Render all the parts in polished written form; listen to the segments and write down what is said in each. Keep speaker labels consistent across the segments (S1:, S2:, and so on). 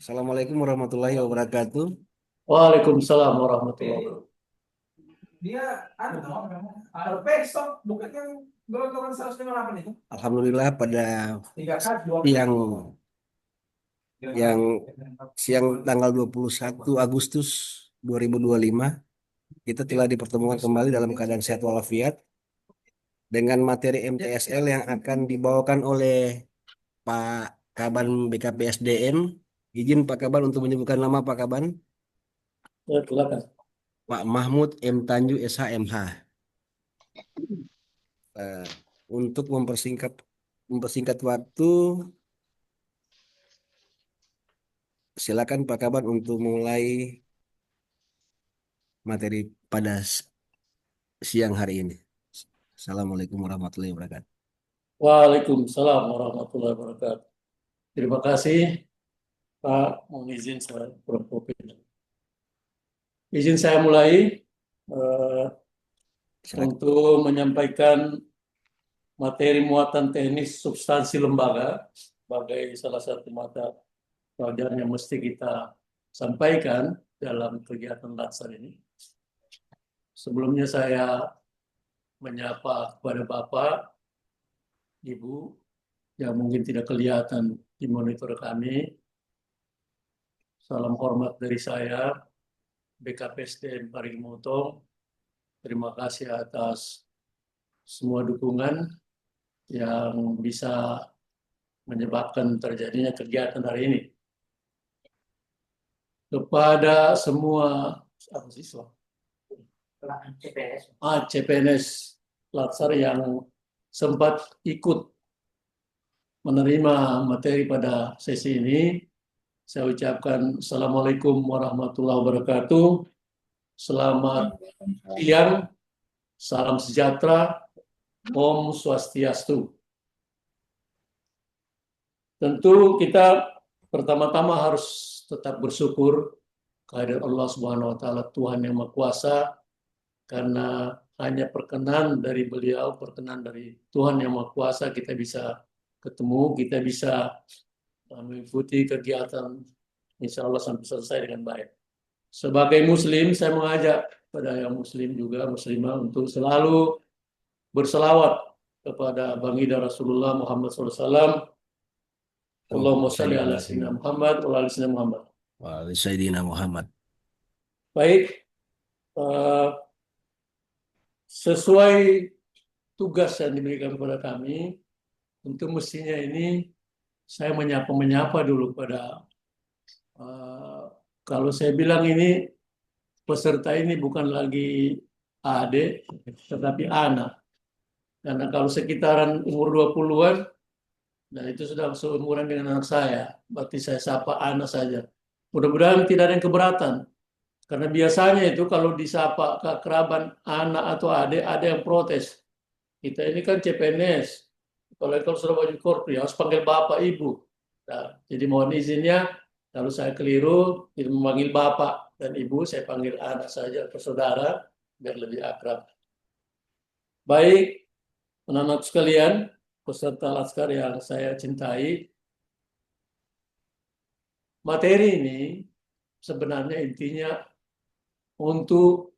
S1: Assalamualaikum warahmatullahi wabarakatuh.
S2: Waalaikumsalam warahmatullahi wabarakatuh.
S3: Dia besok bukan yang golongan 158 itu.
S1: Alhamdulillah pada
S3: Tiga kali dua
S1: siang yang siang tanggal 21 Agustus 2025 kita telah dipertemukan kembali dalam keadaan sehat walafiat dengan materi MTSL yang akan dibawakan oleh Pak Kaban BKPSDM. Izin Pak Kaban untuk menyebutkan nama Pak Kaban.
S2: Ya, silakan.
S1: Pak Mahmud M. Tanju SHMH. Eh, untuk mempersingkat waktu, silakan Pak Kaban untuk mulai materi pada siang hari ini. Assalamualaikum warahmatullahi wabarakatuh.
S2: Waalaikumsalam warahmatullahi wabarakatuh. Terima kasih Pak. Mohon izin saya berpikir. Izin saya mulai
S1: Silakan.
S2: untuk menyampaikan materi muatan teknis substansi lembaga sebagai salah satu mata pelajaran yang mesti kita sampaikan dalam kegiatan latsar ini. Sebelumnya saya menyapa kepada Bapak, Ibu, yang mungkin tidak kelihatan di monitor kami. Salam hormat dari saya, BKPSDM Parigi Motong. Terima kasih atas semua dukungan yang bisa menyebabkan terjadinya kegiatan hari ini. Kepada semua siswa CPNS Latsar yang sempat ikut menerima materi pada sesi ini, saya ucapkan Assalamualaikum warahmatullahi wabarakatuh. Selamat siang, salam sejahtera, Om Swastiastu. Tentu kita pertama-tama harus tetap bersyukur kehadirat Allah Subhanahu wa taala, Tuhan yang Maha Kuasa, karena hanya perkenan dari Beliau, perkenan dari Tuhan yang Maha Kuasa kita bisa ketemu, kita bisa mengikuti kegiatan insya Allah sampai selesai dengan baik. Sebagai Muslim, saya mengajak pada yang Muslim juga, Muslimah untuk selalu berselawat kepada Baginda Rasulullah Muhammad SAW. Allahumma sholli ala sayyidina Muhammad wa ala sayyidina Muhammad.
S1: Wa Sayyidina Muhammad.
S2: Baik, sesuai tugas yang diberikan kepada kami, tentu mestinya ini saya menyapa dulu pada kalau saya bilang ini peserta ini bukan lagi adik, tetapi anak. Karena kalau sekitaran umur 20-an, nah itu sudah seumuran dengan anak saya. Berarti saya sapa anak saja. Mudah-mudahan tidak ada yang keberatan. Karena biasanya itu kalau disapa kerabat anak atau adik, ada yang protes. Kita ini kan CPNS. Kalau sudah baju korps, ya harus panggil bapak, ibu. Nah, jadi mohon izinnya, kalau saya keliru, tidak memanggil bapak dan ibu, saya panggil anak saja atau saudara, biar lebih akrab. Baik, anak-anak sekalian, peserta Laskar yang saya cintai, materi ini sebenarnya intinya untuk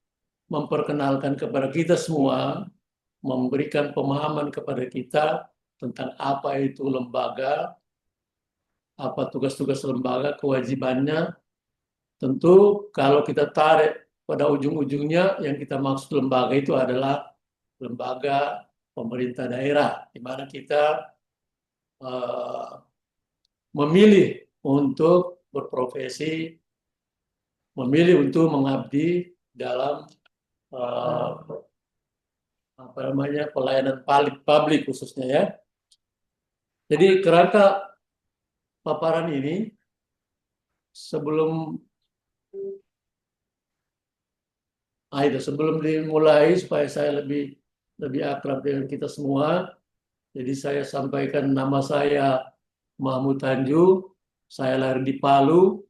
S2: memperkenalkan kepada kita semua, memberikan pemahaman kepada kita tentang apa itu lembaga, apa tugas-tugas lembaga, kewajibannya. Tentu kalau kita tarik pada ujung-ujungnya, yang kita maksud lembaga itu adalah lembaga pemerintah daerah, di mana kita memilih untuk berprofesi, memilih untuk mengabdi dalam pelayanan publik khususnya ya. Jadi kerangka paparan ini sebelum dimulai supaya saya lebih akrab dengan kita semua, jadi saya sampaikan nama saya Mahmud Tanju, saya lahir di Palu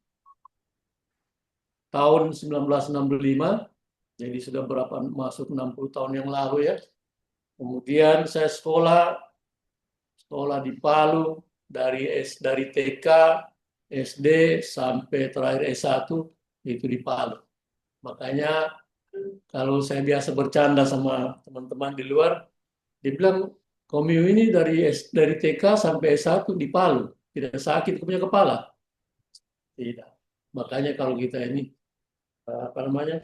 S2: tahun 1965, jadi sudah masuk 60 tahun yang lalu ya. Kemudian saya sekolah di Palu, dari TK, SD sampai terakhir S1 itu di Palu. Makanya kalau saya biasa bercanda sama teman-teman di luar, dibilang Komio ini dari TK sampai S1 di Palu, tidak sakit punya kepala. Tidak. Makanya kalau kita ini apa namanya,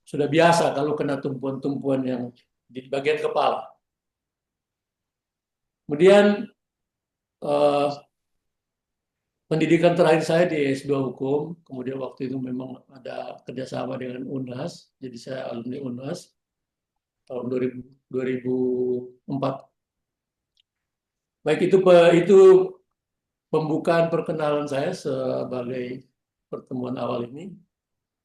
S2: sudah biasa kalau kena tumpuan-tumpuan yang di bagian kepala. Kemudian eh, pendidikan terakhir saya di S2 Hukum, kemudian waktu itu memang ada kerjasama dengan UNAS, jadi saya alumni UNAS tahun 2004. Baik, itu pembukaan perkenalan saya sebagai pertemuan awal ini.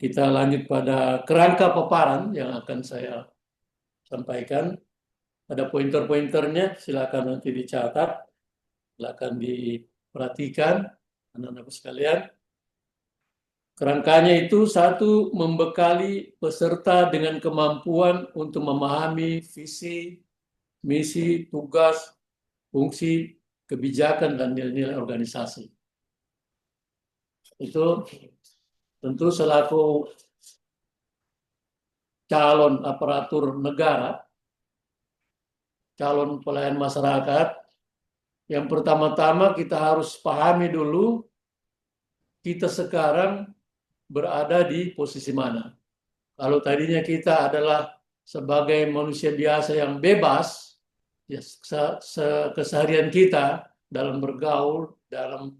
S2: Kita lanjut pada kerangka paparan yang akan saya sampaikan. Ada pointer-pointernya, silakan nanti dicatat, silakan diperhatikan, anak-anak sekalian. Kerangkanya itu satu, membekali peserta dengan kemampuan untuk memahami visi, misi, tugas, fungsi, kebijakan, dan nilai-nilai organisasi. Itu tentu selaku calon aparatur negara, calon pelayan masyarakat, yang pertama-tama kita harus pahami dulu kita sekarang berada di posisi mana. Kalau tadinya kita adalah sebagai manusia biasa yang bebas, ya, keseharian kita dalam bergaul, dalam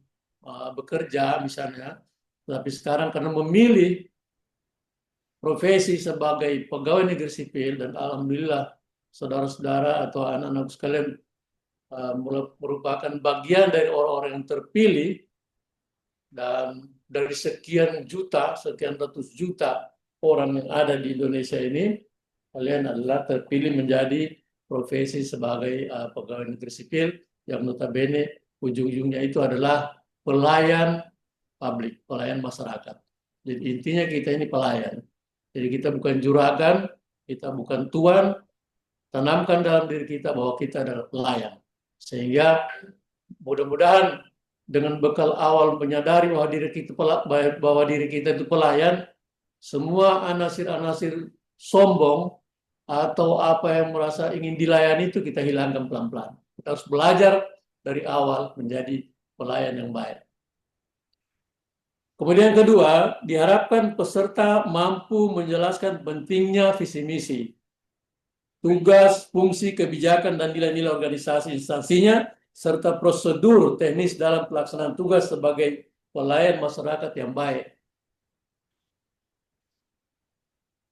S2: bekerja misalnya, tapi sekarang karena memilih profesi sebagai pegawai negeri sipil, dan alhamdulillah saudara-saudara atau anak-anak sekalian merupakan bagian dari orang-orang yang terpilih, dan dari sekian ratus juta orang yang ada di Indonesia ini, kalian adalah terpilih menjadi profesi sebagai pegawai negeri sipil yang notabene ujung-ujungnya itu adalah pelayan publik, pelayan masyarakat. Jadi intinya kita ini pelayan. Jadi kita bukan juragan, kita bukan tuan, tanamkan dalam diri kita bahwa kita adalah pelayan. Sehingga mudah-mudahan dengan bekal awal menyadari bahwa diri kita itu pelayan, semua anasir-anasir sombong atau apa yang merasa ingin dilayani itu kita hilangkan pelan-pelan. Kita harus belajar dari awal menjadi pelayan yang baik. Kemudian kedua, diharapkan peserta mampu menjelaskan pentingnya visi misi, tugas, fungsi, kebijakan, dan nilai-nilai organisasi instansinya, serta prosedur teknis dalam pelaksanaan tugas sebagai pelayan masyarakat yang baik.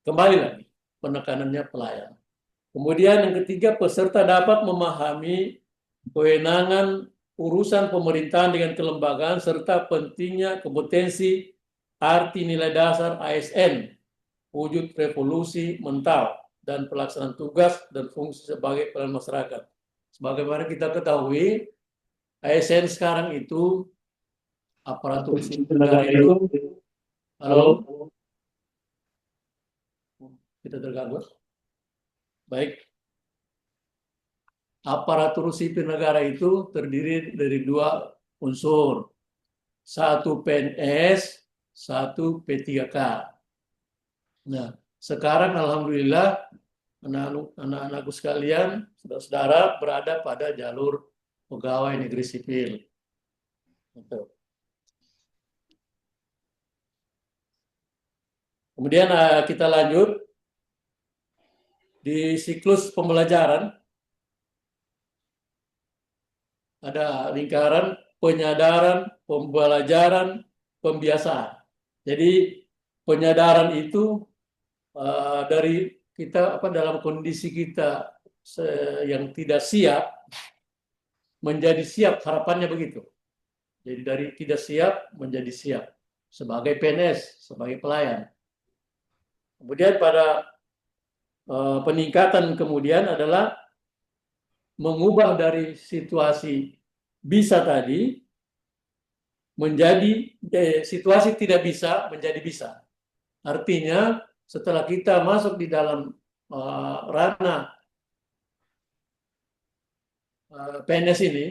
S2: Kembali lagi, penekanannya pelayan. Kemudian yang ketiga, peserta dapat memahami kewenangan urusan pemerintahan dengan kelembagaan, serta pentingnya kompetensi, arti nilai dasar ASN, wujud revolusi mental, dan pelaksanaan tugas dan fungsi sebagai pelayan masyarakat. Sebagaimana kita ketahui, ASN sekarang itu aparatur sipil negara itu, halo, kita terganggu. Baik, aparatur sipil negara itu terdiri dari dua unsur, satu PNS, satu P3K. Nah, sekarang alhamdulillah anak-anakku sekalian, saudara-saudara berada pada jalur pegawai negeri sipil. Kemudian kita lanjut di siklus pembelajaran. Ada lingkaran penyadaran, pembelajaran, pembiasaan. Jadi penyadaran itu dari kita dalam kondisi kita yang tidak siap menjadi siap, harapannya begitu. Jadi dari tidak siap menjadi siap sebagai PNS, sebagai pelayan. Kemudian pada peningkatan kemudian adalah mengubah dari situasi bisa tadi menjadi situasi tidak bisa menjadi bisa. Artinya setelah kita masuk di dalam ranah PNS ini,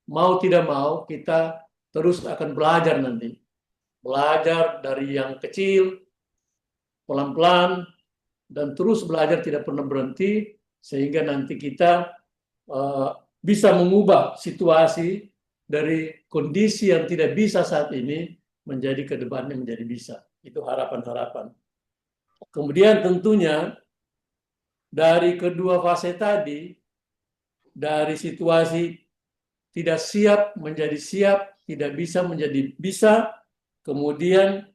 S2: mau tidak mau kita terus akan belajar nanti. Belajar dari yang kecil, pelan-pelan, dan terus belajar tidak pernah berhenti, sehingga nanti kita bisa mengubah situasi dari kondisi yang tidak bisa saat ini menjadi ke depannya menjadi bisa. Itu harapan-harapan. Kemudian tentunya dari kedua fase tadi, dari situasi tidak siap menjadi siap, tidak bisa menjadi bisa, kemudian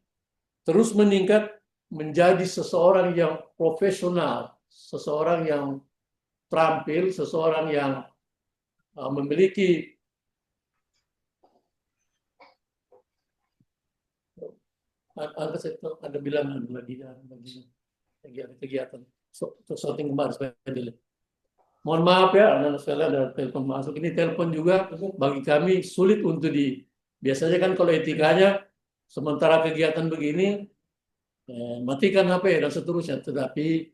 S2: terus meningkat menjadi seseorang yang profesional, seseorang yang terampil, seseorang yang memiliki ada bilangan lagi kegiatan sorting kemarin supaya dilihat. Mohon maaf ya, anak-anak sekalian ada telepon masuk. Ini telepon juga bagi kami sulit untuk biasanya kan kalau etikanya sementara kegiatan begini matikan HP dan seterusnya. Tetapi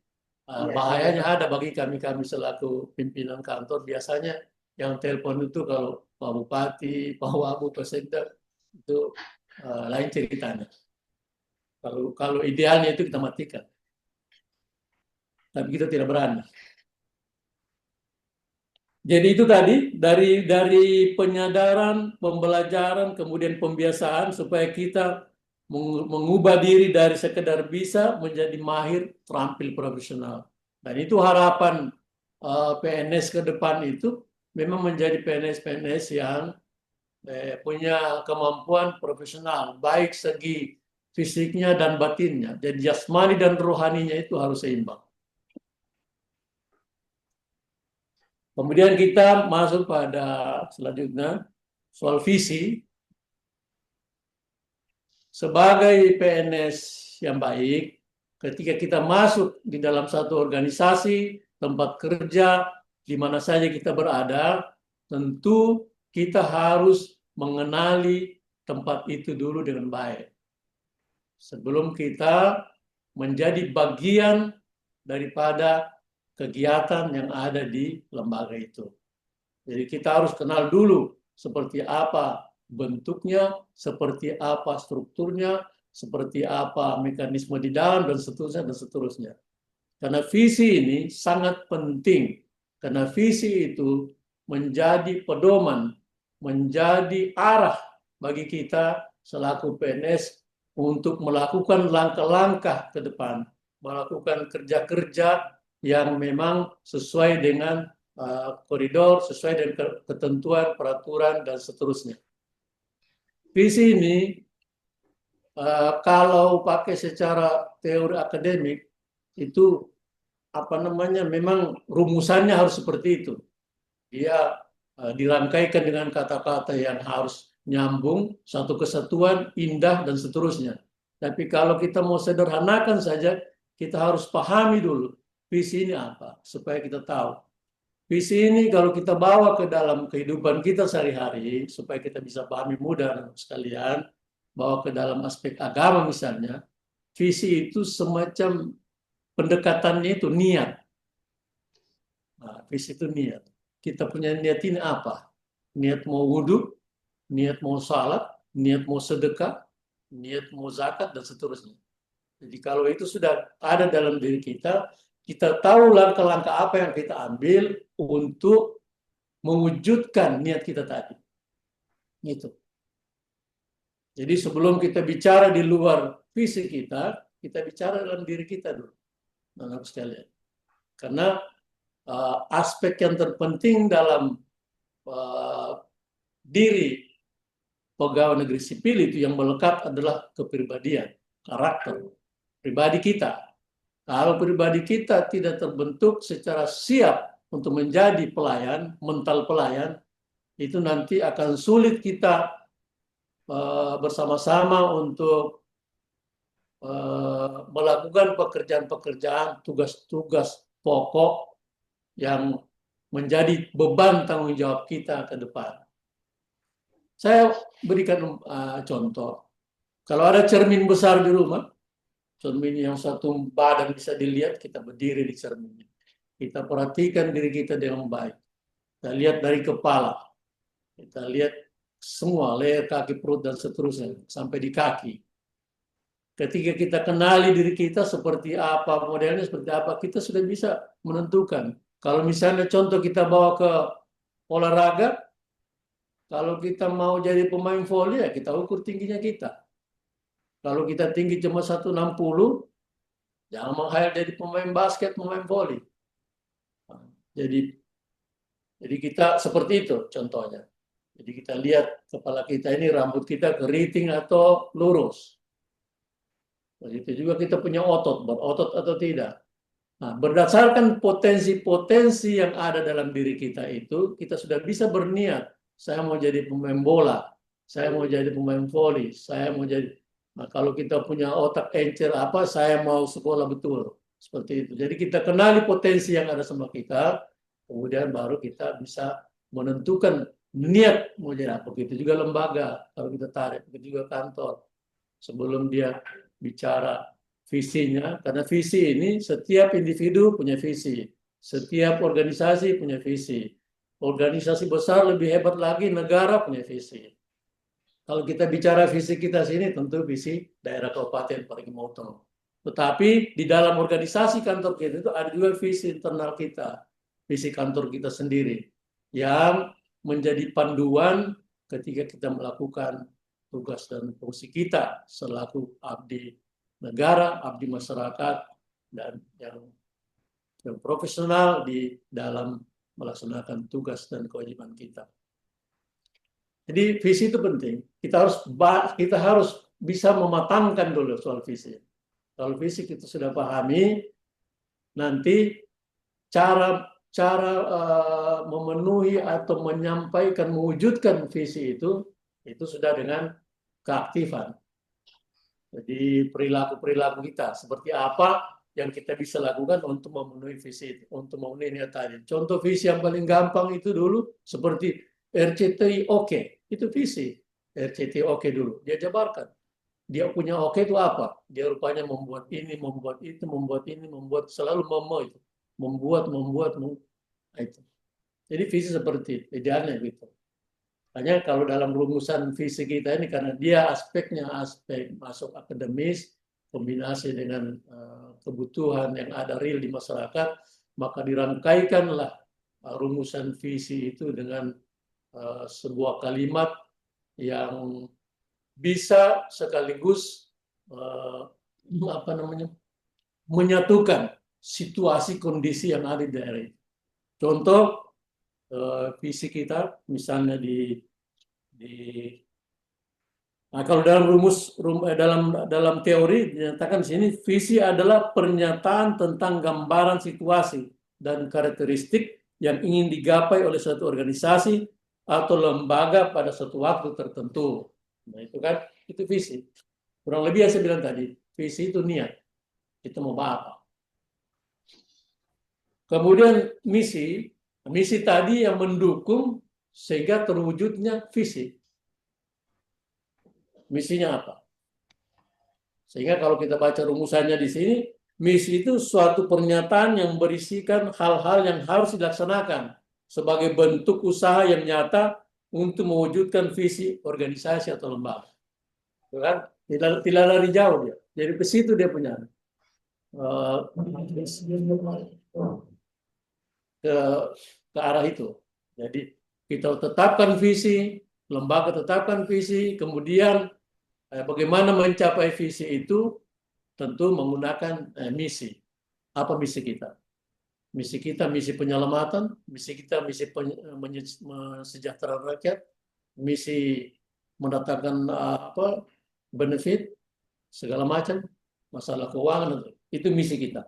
S2: bahayanya ada bagi kami selaku pimpinan kantor. Biasanya yang telepon itu kalau Pak Bupati, Pak Wabub, Pak Sekda itu lain ceritanya. Kalau idealnya itu kita matikan. Tapi kita tidak berani. Jadi itu tadi dari penyadaran, pembelajaran, kemudian pembiasaan supaya kita mengubah diri dari sekedar bisa menjadi mahir, terampil, profesional. Dan itu harapan PNS ke depan itu memang menjadi PNS-PNS yang punya kemampuan profesional, baik segi fisiknya dan batinnya. Jadi jasmani dan rohaninya itu harus seimbang. Kemudian kita masuk pada selanjutnya soal visi. Sebagai PNS yang baik, ketika kita masuk di dalam satu organisasi, tempat kerja, di mana saja kita berada, tentu kita harus mengenali tempat itu dulu dengan baik. Sebelum kita menjadi bagian daripada kegiatan yang ada di lembaga itu. Jadi kita harus kenal dulu seperti apa bentuknya, seperti apa strukturnya, seperti apa mekanisme di dalam, dan seterusnya, dan seterusnya. Karena visi ini sangat penting, karena visi itu menjadi pedoman, menjadi arah bagi kita selaku PNS untuk melakukan langkah-langkah ke depan, melakukan kerja-kerja yang memang sesuai dengan koridor, sesuai dengan ketentuan, peraturan, dan seterusnya. Visi ini kalau pakai secara teori akademik itu memang rumusannya harus seperti itu. Dia dirangkaikan dengan kata-kata yang harus nyambung, satu kesatuan, indah, dan seterusnya. Tapi kalau kita mau sederhanakan saja, kita harus pahami dulu visi ini apa, supaya kita tahu. Visi ini kalau kita bawa ke dalam kehidupan kita sehari-hari, supaya kita bisa pahami mudah sekalian, bawa ke dalam aspek agama misalnya, visi itu semacam pendekatannya itu niat. Nah, visi itu niat. Kita punya niat ini apa? Niat mau wudhu, niat mau salat, niat mau sedekah, niat mau zakat, dan seterusnya. Jadi kalau itu sudah ada dalam diri kita tahu langkah-langkah apa yang kita ambil untuk mewujudkan niat kita tadi. Gitu. Jadi sebelum kita bicara di luar visi kita bicara dalam diri kita dulu. Anak sekalian. Karena aspek yang terpenting dalam diri pegawai negeri sipil itu yang melekat adalah kepribadian, karakter pribadi kita. Kalau pribadi kita tidak terbentuk secara siap untuk menjadi pelayan, mental pelayan, itu nanti akan sulit kita bersama-sama untuk melakukan pekerjaan-pekerjaan, tugas-tugas pokok yang menjadi beban tanggung jawab kita ke depan. Saya berikan contoh. Kalau ada cermin besar di rumah, cermin yang satu badan bisa dilihat, kita berdiri di cerminnya. Kita perhatikan diri kita dengan baik. Kita lihat dari kepala. Kita lihat semua, leher, kaki, perut, dan seterusnya, sampai di kaki. Ketika kita kenali diri kita seperti apa, modelnya seperti apa, kita sudah bisa menentukan. Kalau misalnya contoh kita bawa ke olahraga, kalau kita mau jadi pemain voli, ya kita ukur tingginya kita. Kalau kita tinggi cuma 160, jangan menghayal jadi pemain basket, pemain voli. Jadi kita seperti itu contohnya. Jadi kita lihat kepala kita ini, rambut kita keriting atau lurus. Begitu juga kita punya otot, berotot atau tidak. Nah, berdasarkan potensi-potensi yang ada dalam diri kita itu, kita sudah bisa berniat. Saya mau jadi pemain bola, saya mau jadi pemain voli, saya mau jadi. Nah, kalau kita punya otak encer apa, saya mau sekolah betul. Seperti itu. Jadi kita kenali potensi yang ada sama kita, kemudian baru kita bisa menentukan niat mau jadi apa. Begitu juga lembaga, kalau kita tarik, begitu juga kantor. Sebelum dia bicara visinya, karena visi ini setiap individu punya visi, setiap organisasi punya visi. Organisasi besar lebih hebat lagi, negara punya visi. Kalau kita bicara visi kita sini, tentu visi daerah kabupaten paling otonom. Tetapi di dalam organisasi kantor kita itu ada juga visi internal kita, visi kantor kita sendiri, yang menjadi panduan ketika kita melakukan tugas dan fungsi kita selaku abdi negara, abdi masyarakat, dan yang profesional di dalam melaksanakan tugas dan kewajiban kita. Jadi visi itu penting. Kita harus bisa mematangkan dulu soal visi. Kalau visi kita sudah pahami, nanti cara memenuhi atau menyampaikan, mewujudkan visi itu sudah dengan keaktifan. Jadi perilaku-perilaku kita seperti apa yang kita bisa lakukan untuk memenuhi visi itu, untuk memenuhi niat tadi. Contoh visi yang paling gampang itu dulu seperti RCTI oke, itu visi. RCTI oke dulu, dia jabarkan. Dia punya oke itu apa? Dia rupanya membuat ini, membuat itu, membuat ini, membuat selalu itu. Membuat. Nah, itu. Jadi visi seperti itu, idealnya gitu. Hanya kalau dalam rumusan visi kita ini, karena dia aspeknya aspek masuk akademis, kombinasi dengan kebutuhan yang ada real di masyarakat, maka dirangkaikanlah rumusan visi itu dengan sebuah kalimat yang bisa sekaligus menyatukan situasi kondisi yang ada di daerah itu. Contoh visi kita misalnya nah, kalau dalam teori dinyatakan di sini visi adalah pernyataan tentang gambaran situasi dan karakteristik yang ingin digapai oleh suatu organisasi atau lembaga pada suatu waktu tertentu. Nah, itu visi. Kurang lebih yang saya bilang tadi, visi itu niat. Kita mau apa? Kemudian misi tadi yang mendukung sehingga terwujudnya visi. Misinya apa? Sehingga kalau kita baca rumusannya di sini, misi itu suatu pernyataan yang berisikan hal-hal yang harus dilaksanakan sebagai bentuk usaha yang nyata untuk mewujudkan visi organisasi atau lembaga. Kan? Tidak lari jauh dia. Jadi ke situ dia punya ke arah itu. Jadi kita tetapkan visi, lembaga tetapkan visi, kemudian bagaimana mencapai visi itu tentu menggunakan misi. Apa misi kita? Misi kita misi penyelamatan, misi kita misi mensejahterakan rakyat, misi mendatangkan benefit segala macam, masalah keuangan, itu misi kita.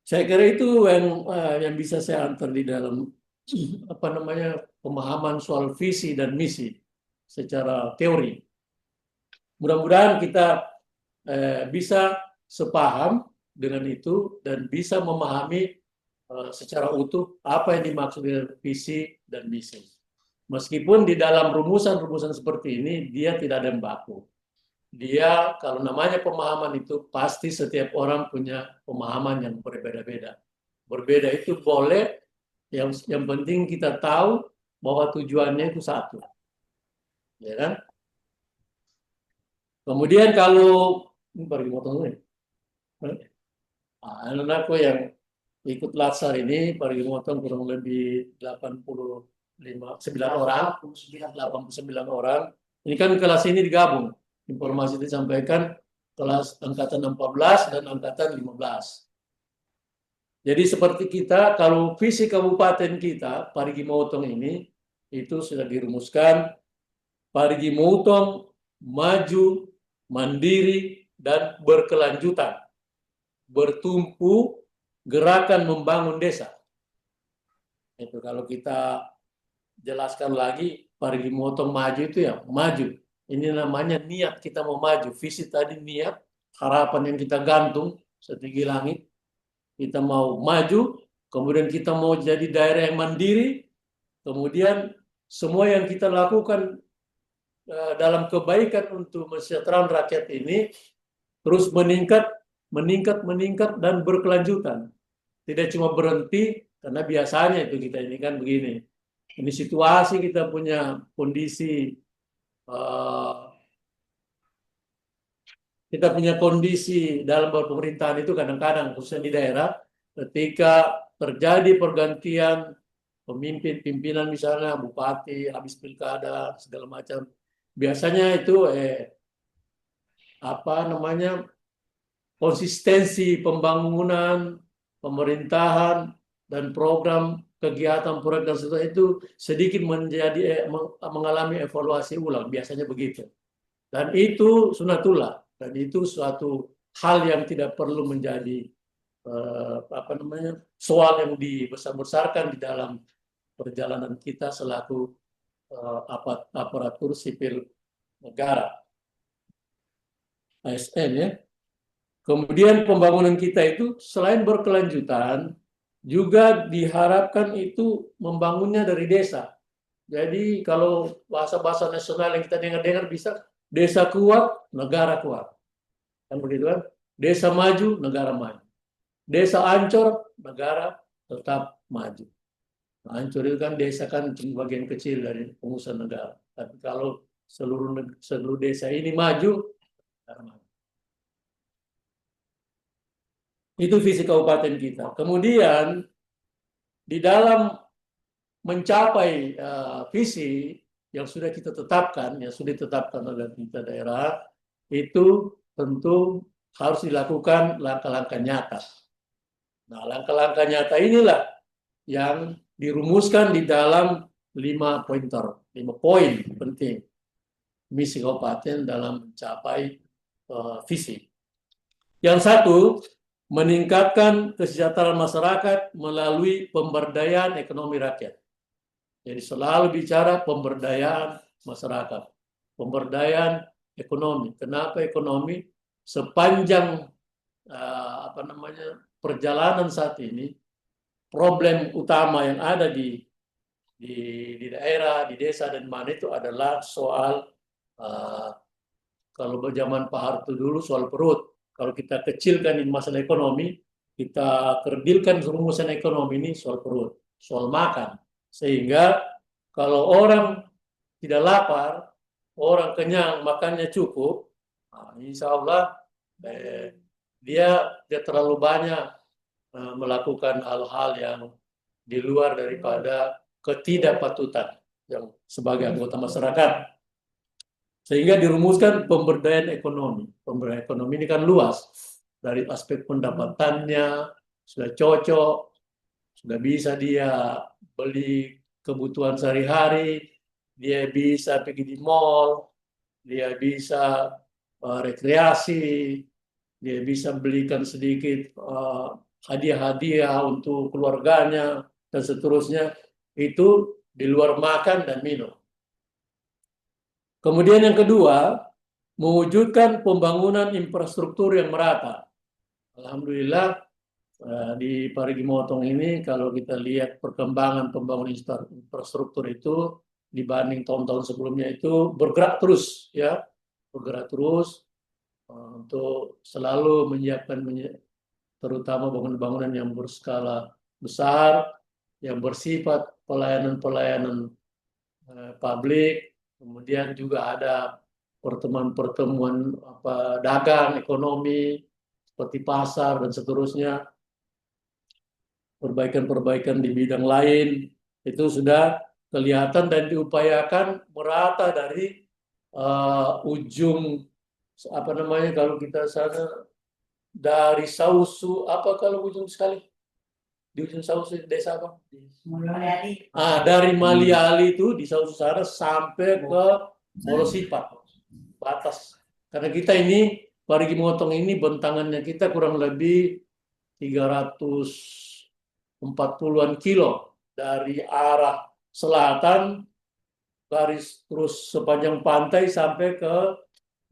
S2: Saya kira itu yang bisa saya antar di dalam pemahaman soal visi dan misi secara teori. Mudah-mudahan kita bisa sepaham dengan itu dan bisa memahami secara utuh apa yang dimaksud dengan visi dan misi. Meskipun di dalam rumusan-rumusan seperti ini dia tidak ada yang baku. Dia kalau namanya pemahaman itu pasti setiap orang punya pemahaman yang berbeda-beda. Berbeda itu boleh Yang penting kita tahu bahwa tujuannya itu satu, ya kan? Kemudian kalau ini pergi motong ini, anak-anakku yang ikut latsar ini pergi motong kurang lebih 89 orang. Ini kan kelas ini digabung. Informasi disampaikan kelas angkatan 14 dan angkatan 15. Jadi seperti kita, kalau visi kabupaten kita, Parigi Motong ini, itu sudah dirumuskan, Parigi Motong maju, mandiri, dan berkelanjutan. Bertumpu gerakan membangun desa. Itu kalau kita jelaskan lagi, Parigi Motong maju itu ya, maju. Ini namanya niat kita mau maju. Visi tadi niat, harapan yang kita gantung setinggi langit. Kita mau maju, kemudian kita mau jadi daerah yang mandiri, kemudian semua yang kita lakukan dalam kebaikan untuk kesejahteraan rakyat ini terus meningkat, dan berkelanjutan. Tidak cuma berhenti, karena biasanya itu kita ini kan begini. Ini situasi kita punya kondisi dalam pemerintahan itu kadang-kadang khususnya di daerah ketika terjadi pergantian pimpinan misalnya bupati habis pilkada segala macam biasanya itu konsistensi pembangunan pemerintahan dan program kegiatan proyek dan seterusnya itu sedikit mengalami evaluasi ulang biasanya begitu dan itu sunatullah. Dan itu suatu hal yang tidak perlu menjadi soal yang dibesar-besarkan di dalam perjalanan kita selaku aparatur sipil negara, ASN ya. Kemudian pembangunan kita itu selain berkelanjutan, juga diharapkan itu membangunnya dari desa. Jadi kalau bahasa-bahasa nasional yang kita dengar-dengar bisa desa kuat, negara kuat. Kan begitu kan? Desa maju, negara maju. Desa ancur, negara tetap maju. Nah, ancur itu kan desa kan bagian kecil dari pengusaha negara. Tapi kalau seluruh desa ini maju, negara maju. Itu visi kabupaten kita. Kemudian di dalam mencapai visi yang sudah kita tetapkan, yang sudah ditetapkan oleh kita daerah, itu tentu harus dilakukan langkah-langkah nyata. Nah, langkah-langkah nyata inilah yang dirumuskan di dalam 5 poin penting misi kabupaten dalam mencapai visi. Yang satu, meningkatkan kesejahteraan masyarakat melalui pemberdayaan ekonomi rakyat. Jadi selalu bicara pemberdayaan masyarakat, pemberdayaan ekonomi. Kenapa ekonomi? Sepanjang perjalanan saat ini, problem utama yang ada di daerah, di desa dan mana itu adalah soal kalau zaman Pak Harto dulu soal perut. Kalau kita kecilkan ini masalah ekonomi, kita kerdilkan rumusan ekonomi ini soal perut, soal makan. Sehingga kalau orang tidak lapar, orang kenyang, makannya cukup, insya Allah dia terlalu banyak melakukan hal-hal yang di luar daripada ketidakpatutan yang sebagai anggota masyarakat. Sehingga dirumuskan pemberdayaan ekonomi. Pemberdayaan ekonomi ini kan luas. Dari aspek pendapatannya, sudah cocok, sudah bisa dia beli kebutuhan sehari-hari, dia bisa pergi di mall, dia bisa rekreasi, dia bisa belikan sedikit hadiah-hadiah untuk keluarganya, dan seterusnya. Itu di luar makan dan minum. Kemudian yang kedua, mewujudkan pembangunan infrastruktur yang merata. Alhamdulillah di Parigi Motong ini kalau kita lihat perkembangan pembangunan infrastruktur itu dibanding tahun-tahun sebelumnya itu bergerak terus ya, untuk selalu menyiapkan terutama bangunan-bangunan yang berskala besar yang bersifat pelayanan-pelayanan publik, kemudian juga ada pertemuan-pertemuan dagang, ekonomi, seperti pasar dan seterusnya, perbaikan-perbaikan di bidang lain, itu sudah kelihatan dan diupayakan merata dari ujung kalau kita sana dari Sausu kalau ujung sekali di ujung Sausu desa apa? Dari Maliali itu di Sausu sana sampai ke Molosipat batas. Karena kita ini Parigi Motong ini bentangannya kita kurang lebih 340-an kilo dari arah selatan garis terus sepanjang pantai sampai ke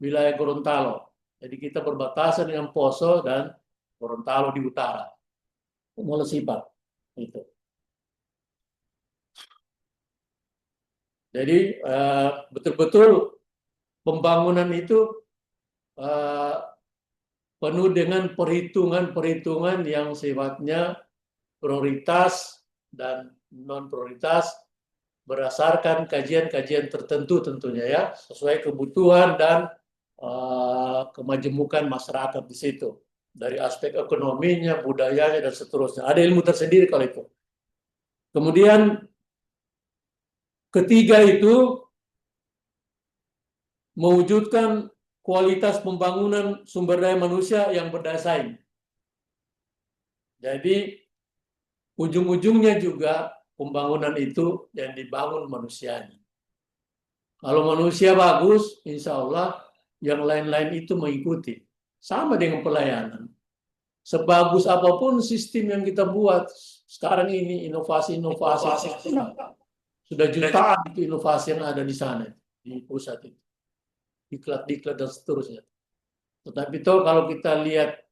S2: wilayah Gorontalo. Jadi kita berbatasan dengan Poso dan Gorontalo di utara. Molosipat itu. Jadi betul-betul pembangunan itu penuh dengan perhitungan-perhitungan yang sifatnya prioritas dan non prioritas berdasarkan kajian-kajian tertentu tentunya ya, sesuai kebutuhan dan kemajemukan masyarakat di situ. Dari aspek ekonominya, budayanya, dan seterusnya. Ada ilmu tersendiri kalau itu. Kemudian ketiga itu mewujudkan kualitas pembangunan sumber daya manusia yang berdaya saing. Jadi ujung-ujungnya juga pembangunan itu yang dibangun manusianya. Kalau manusia bagus, insya Allah yang lain-lain itu mengikuti. Sama dengan pelayanan. Sebagus apapun sistem yang kita buat sekarang ini, inovasi-inovasi sudah jutaan itu inovasi yang ada di sana, di pusat itu. Diklat-diklat dan seterusnya. Tetapi itu kalau kita lihat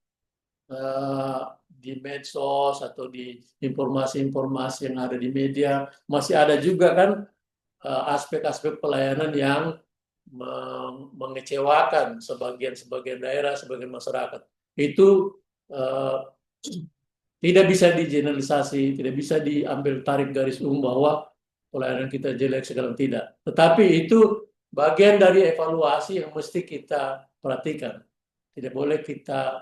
S2: di medsos atau di informasi-informasi yang ada di media, masih ada juga kan aspek-aspek pelayanan yang mengecewakan sebagian daerah, sebagian masyarakat. Itu tidak bisa digeneralisasi, tidak bisa diambil tarik garis umum bahwa pelayanan kita jelek segala tidak. Tetapi itu bagian dari evaluasi yang mesti kita perhatikan. Tidak boleh kita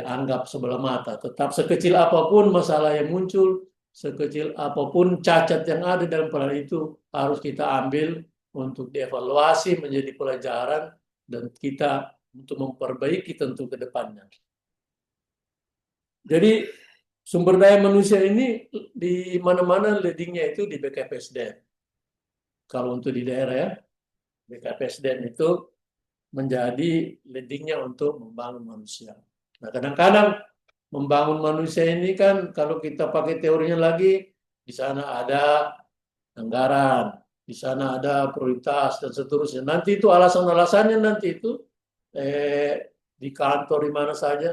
S2: anggap sebelah mata. Tetap sekecil apapun masalah yang muncul, sekecil apapun cacat yang ada dalam pelayanan itu harus kita ambil untuk dievaluasi menjadi pelajaran dan kita untuk memperbaiki tentu ke depannya. Jadi sumber daya manusia ini di mana-mana leadingnya itu di BKPSDM. Kalau untuk di daerah ya, BKPSDM itu menjadi leadingnya untuk membangun manusia. Nah kadang-kadang membangun manusia ini kan kalau kita pakai teorinya lagi, di sana ada anggaran, di sana ada prioritas dan seterusnya. Nanti itu alasan-alasannya nanti itu di kantor di mana saja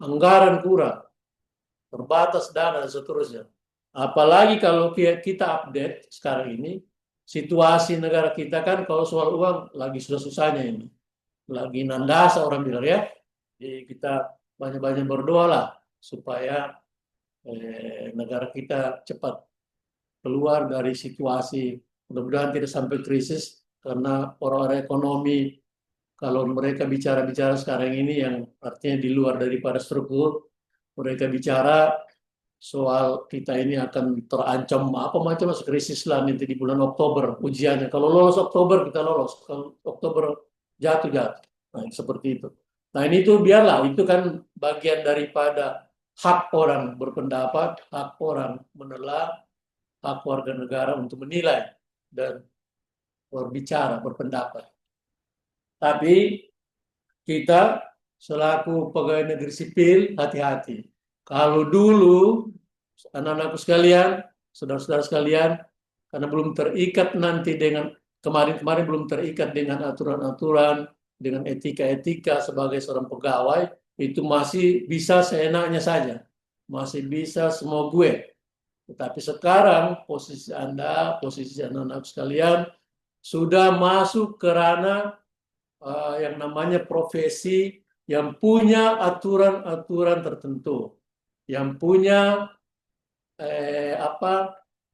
S2: anggaran kurang, terbatas dana dan seterusnya. Apalagi kalau kita update sekarang ini, situasi negara kita kan kalau soal uang lagi susah-susahnya ini. Lagi nandasa orang bilang ya. Jadi kita banyak-banyak berdoa lah supaya negara kita cepat keluar dari situasi. Mudah-mudahan tidak sampai krisis karena orang-orang ekonomi kalau mereka bicara-bicara sekarang ini yang artinya di luar daripada struktur, mereka bicara soal kita ini akan terancam apa macam krisis lah nanti di bulan Oktober ujiannya. Kalau lolos Oktober kita lolos, kalau Oktober jatuh. Nah, seperti itu. Nah ini tuh biarlah itu kan bagian daripada hak orang berpendapat, hak orang menelaah, hak warga negara untuk menilai dan berbicara, berpendapat. Tapi kita selaku pegawai negeri sipil hati-hati. Kalau dulu anak-anakku sekalian, saudara-saudara sekalian, karena belum terikat nanti dengan kemarin belum terikat dengan aturan-aturan, dengan etika-etika sebagai seorang pegawai, itu masih bisa seenaknya saja, masih bisa semua gue. Tetapi sekarang posisi Anda, posisi anak-anak sekalian sudah masuk ke ranah yang namanya profesi yang punya aturan-aturan tertentu, yang punya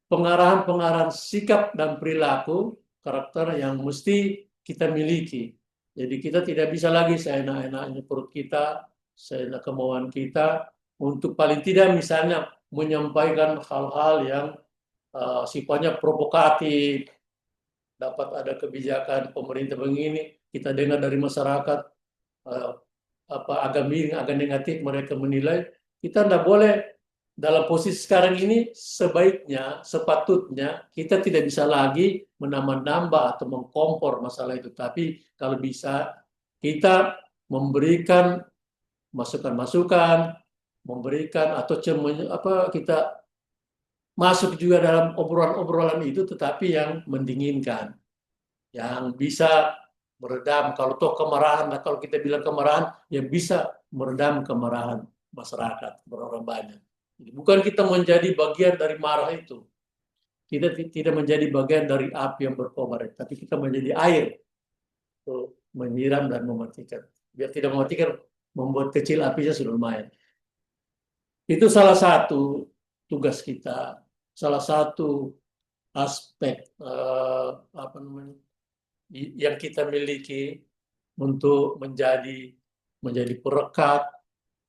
S2: pengarahan-pengarahan sikap dan perilaku karakter yang mesti kita miliki. Jadi kita tidak bisa lagi seenak-enaknya perut kita, seenak kemauan kita, untuk paling tidak misalnya menyampaikan hal-hal yang sifatnya provokatif, dapat ada kebijakan pemerintah begini, kita dengar dari masyarakat eh, agak miring, agak negatif, mereka menilai, kita tidak boleh dalam posisi sekarang ini. Sebaiknya, sepatutnya kita tidak bisa lagi menambah-nambah atau mengkompor masalah itu, tapi kalau bisa kita memberikan masukan-masukan, memberikan atau kita masuk juga dalam obrolan-obrolan itu, tetapi yang mendinginkan, yang bisa meredam. Kalau toh kemarahan, nah kalau kita bilang kemarahan, yang bisa meredam kemarahan masyarakat, orang banyak. Bukan kita menjadi bagian dari marah itu. Kita tidak menjadi bagian dari api yang berkobar, tapi kita menjadi air untuk menyiram dan mematikan. Biar tidak mematikan, membuat kecil apinya sudah lumayan. Itu salah satu tugas kita, salah satu aspek yang kita miliki untuk menjadi perekat,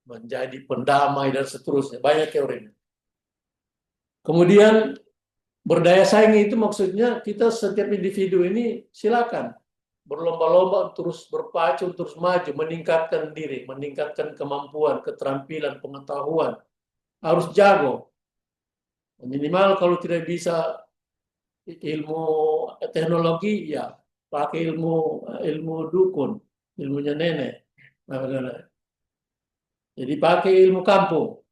S2: menjadi pendamai dan seterusnya. Banyak teorinya. Kemudian berdaya saing itu maksudnya kita setiap individu ini silakan berlomba-lomba terus berpacu, terus maju, meningkatkan diri, meningkatkan kemampuan, keterampilan, pengetahuan. Harus jago. Minimal kalau tidak bisa ilmu teknologi, ya pakai ilmu dukun, ilmunya nenek. Jadi pakai ilmu kampung.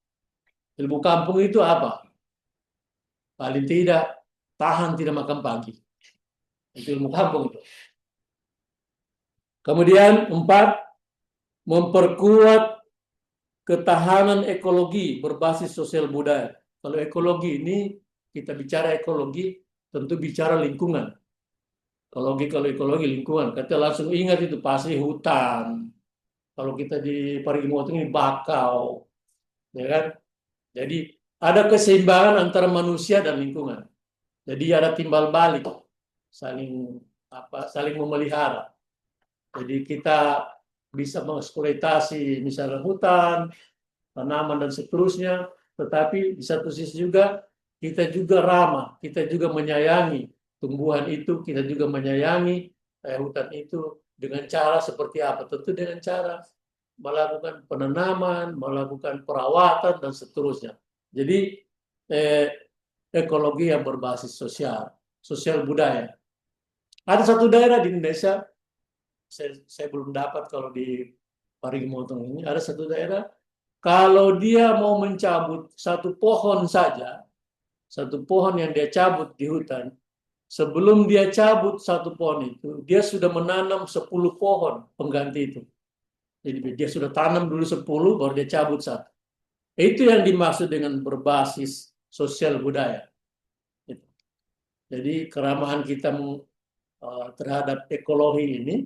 S2: Ilmu kampung itu apa? Paling tidak tahan tidak makan pagi. Itu ilmu kampung itu. Kemudian 4, memperkuat ketahanan ekologi berbasis sosial budaya. Kalau ekologi ini, kita bicara ekologi, tentu bicara lingkungan. Kalau ekologi lingkungan, kita langsung ingat itu pasti hutan. Kalau kita di Parigi Motong ini bakau, ya kan? Jadi ada keseimbangan antara manusia dan lingkungan. Jadi ada timbal balik, saling memelihara. Jadi kita bisa mengeksploitasi misalnya hutan, tanaman dan seterusnya, tetapi di satu sisi juga kita juga ramah, kita juga menyayangi tumbuhan itu, kita juga menyayangi hutan itu dengan cara seperti apa? Tentu dengan cara melakukan penanaman, melakukan perawatan dan seterusnya. Jadi ekologi yang berbasis sosial budaya. Ada satu daerah di Indonesia, saya belum dapat kalau di Parigi Motong ini, ada satu daerah, kalau dia mau mencabut satu pohon saja, satu pohon yang dia cabut di hutan, sebelum dia cabut satu pohon itu, dia sudah menanam 10 pohon pengganti itu. Jadi dia sudah tanam dulu 10, baru dia cabut satu. Itu yang dimaksud dengan berbasis sosial budaya. Jadi keramahan kita terhadap ekologi ini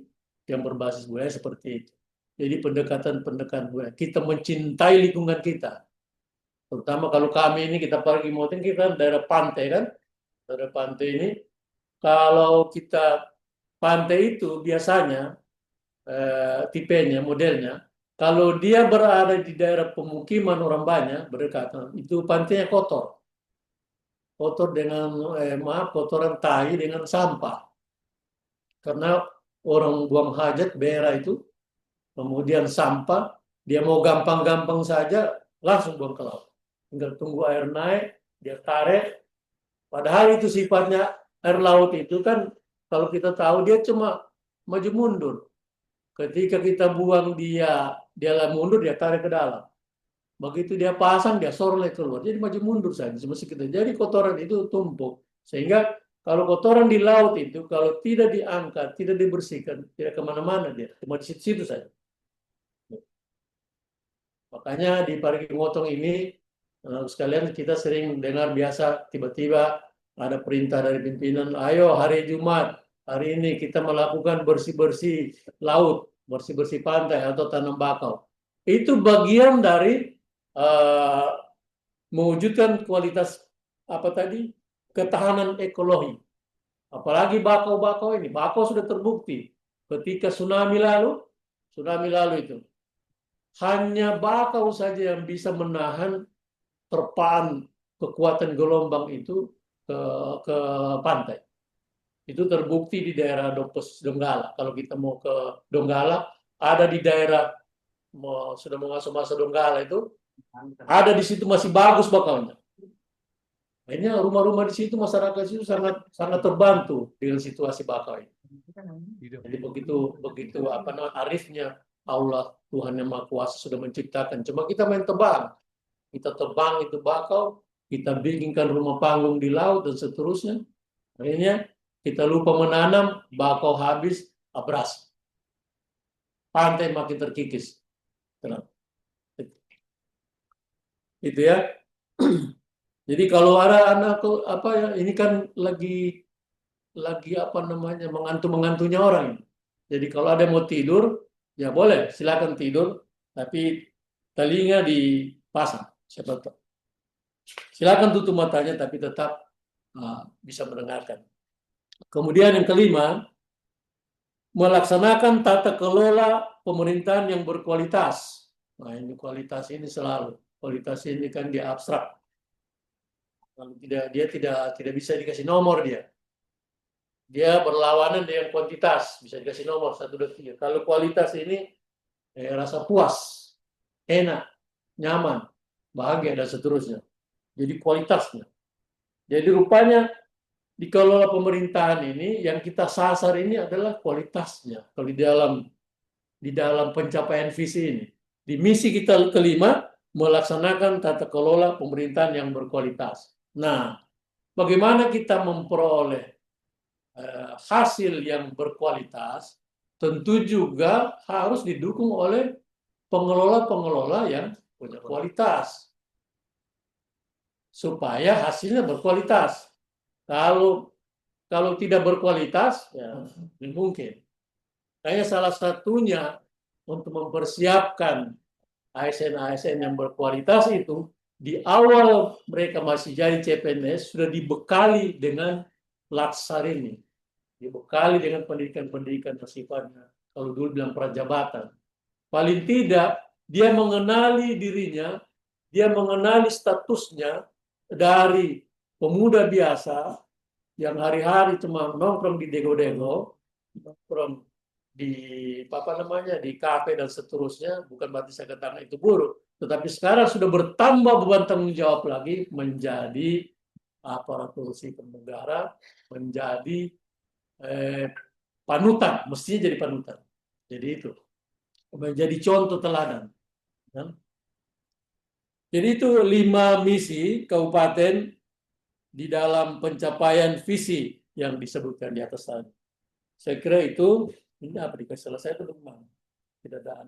S2: yang berbasis budaya seperti itu. Jadi pendekatan budaya. Kita mencintai lingkungan kita. Terutama kalau kami ini, kita Parigi Motong, kita daerah pantai kan. Daerah pantai ini, kalau kita pantai itu biasanya, tipenya, modelnya, kalau dia berada di daerah pemukiman orang banyak, berdekatan, itu pantainya kotor. Kotor dengan, kotoran tai dengan sampah. Karena orang buang hajat, berak itu, kemudian sampah, dia mau gampang-gampang saja, langsung buang ke laut. Tinggal tunggu air naik, dia tarik. Padahal itu sifatnya air laut itu kan, kalau kita tahu dia cuma maju mundur. Ketika kita buang dia mundur, dia tarik ke dalam. Begitu dia pasang, dia sorot keluar. Jadi maju mundur saja. Jadi kotoran itu tumpuk. Sehingga kalau kotoran di laut itu, kalau tidak diangkat, tidak dibersihkan, tidak kemana-mana dia. Cuma di situ saja. Makanya di Parigi Motong ini, sekalian kita sering dengar biasa, tiba-tiba ada perintah dari pimpinan, ayo hari Jumat, hari ini kita melakukan bersih-bersih laut, bersih-bersih pantai atau tanam bakau. Itu bagian dari mewujudkan kualitas apa tadi? ketahanan ekologi. Apalagi bakau-bakau ini. Bakau sudah terbukti. Ketika tsunami lalu itu. Hanya bakau saja yang bisa menahan terpaan kekuatan gelombang itu ke pantai. Itu terbukti di daerah Donggala. Kalau kita mau ke Donggala, ada di daerah sudah mau masuk masa Donggala itu, ada di situ masih bagus bakaunya. Akhirnya rumah-rumah di situ, masyarakat situ sangat sangat terbantu dengan situasi bakau ini. Jadi begitu arifnya Allah, Tuhan yang Maha Kuasa sudah menciptakan. Cuma kita main tebang. Kita tebang itu bakau, kita bikinkan rumah panggung di laut dan seterusnya. Akhirnya kita lupa menanam, bakau habis, abrasi. Pantai makin terkikis. Kenapa? Itu ya. Jadi kalau ada anak ini kan lagi mengantu-mengantunya orang. Jadi kalau ada yang mau tidur, ya boleh, silakan tidur, tapi telinga dipasang, siapa tahu. Silakan tutup matanya, tapi tetap bisa mendengarkan. Kemudian yang kelima, melaksanakan tata kelola pemerintahan yang berkualitas. Nah, ini kualitas ini selalu. Kualitas ini kan dia abstrak. Kalau dia tidak bisa dikasih nomor dia. Dia berlawanan dengan kuantitas, bisa dikasih nomor 1, 2, 3. Kalau kualitas ini rasa puas, enak, nyaman, bahagia dan seterusnya. Jadi kualitasnya. Jadi rupanya dikelola pemerintahan ini yang kita sasar ini adalah kualitasnya. Kalau di dalam pencapaian visi ini, di misi kita kelima melaksanakan tata kelola pemerintahan yang berkualitas. Nah, bagaimana kita memperoleh hasil yang berkualitas? Tentu juga harus didukung oleh pengelola-pengelola yang punya kualitas supaya hasilnya berkualitas. Kalau tidak berkualitas, ya mungkin. Kayaknya salah satunya untuk mempersiapkan ASN-ASN yang berkualitas itu, di awal mereka masih jadi CPNS, sudah dibekali dengan latsar ini. Dibekali dengan pendidikan-pendidikan sifatnya, kalau dulu bilang prajabatan. Paling tidak, dia mengenali dirinya, dia mengenali statusnya dari pemuda biasa, yang hari-hari cuma nongkrong di dego-dego, nongkrong di kafe dan seterusnya, bukan berarti saya katakan itu buruk, tetapi sekarang sudah bertambah beban tanggung jawab lagi menjadi aparatur sipil negara, menjadi panutan, mestinya jadi panutan. Jadi itu menjadi contoh teladan. Jadi itu 5 misi kabupaten di dalam pencapaian visi yang disebutkan di atas tadi. Saya kira itu, ini apa dikasih selesai itu belum? Tidak ada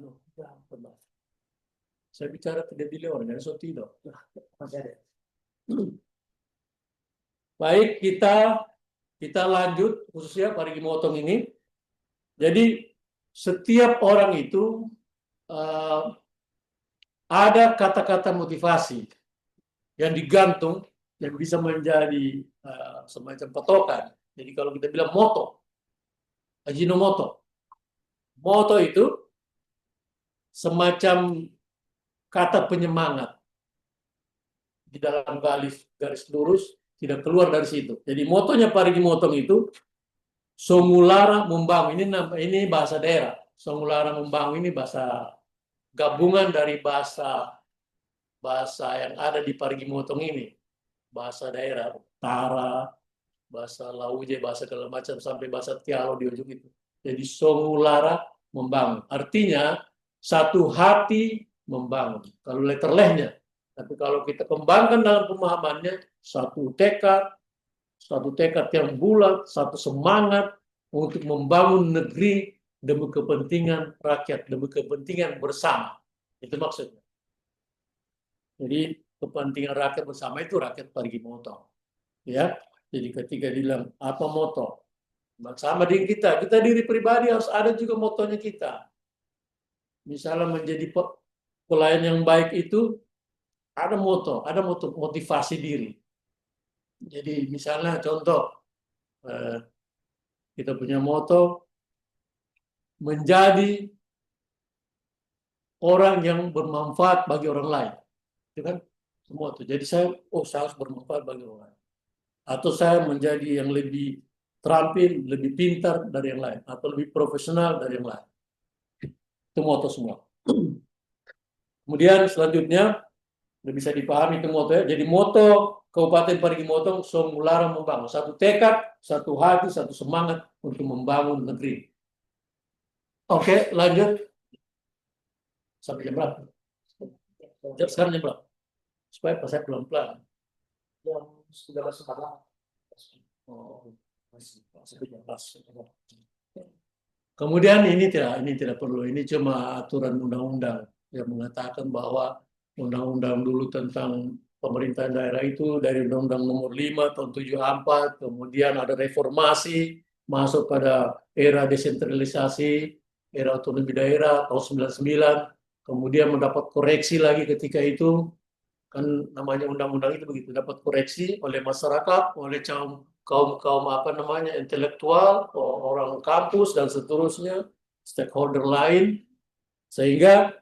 S2: saya bicara tidak dilihat, so tidak. Baik, kita lanjut khususnya Parigi Motong ini. Jadi setiap orang itu ada kata-kata motivasi yang digantung yang bisa menjadi semacam patokan. Jadi kalau kita bilang moto, Ajinomoto. Moto itu semacam kata penyemangat di dalam garis lurus, tidak keluar dari situ. Jadi motonya Parigi Motong itu Songulara Membangun. Ini bahasa daerah. Songulara Membangun ini bahasa gabungan dari bahasa yang ada di Parigi Motong ini. Bahasa daerah, Tara, bahasa Lauje, bahasa segala macam, sampai bahasa Tialo di ujung itu. Jadi Songulara Membangun. Artinya satu hati membangun. Kalau letterlehnya. Tapi kalau kita kembangkan dalam pemahamannya, satu tekad yang bulat, satu semangat untuk membangun negeri demi kepentingan rakyat, demi kepentingan bersama. Itu maksudnya. Jadi kepentingan rakyat bersama itu rakyat Parigi Motong. Ya. Jadi ketika bilang apa moto? Sama dengan kita diri pribadi harus ada juga motonya kita. Misalnya menjadi pelayan yang baik itu ada moto motivasi diri. Jadi misalnya contoh, kita punya moto menjadi orang yang bermanfaat bagi orang lain. Itu kan semua tuh. Jadi saya harus bermanfaat bagi orang lain. Atau saya menjadi yang lebih terampil, lebih pintar dari yang lain, atau lebih profesional dari yang lain. Itu moto semua. Kemudian selanjutnya bisa dipahami itu moto ya. Jadi moto Kabupaten Parigi Motong Songmularang membangun satu tekad, satu hati, satu semangat untuk membangun negeri. Oke, lanjut. Sampai jam berapa? Sekarang jam berapa? Supaya saya pelan-pelan.
S3: Yang sudah masuk akal.
S2: Oh, masih jam 11. Kemudian ini tidak perlu. Ini cuma aturan undang-undang yang mengatakan bahwa undang-undang dulu tentang pemerintahan daerah itu dari Undang-Undang Nomor 5 tahun 74, kemudian ada reformasi, masuk pada era desentralisasi, era otonomi daerah tahun 99, kemudian mendapat koreksi lagi ketika itu, kan namanya undang-undang itu begitu, dapat koreksi oleh masyarakat, oleh kaum apa namanya intelektual, orang kampus dan seterusnya, stakeholder lain, sehingga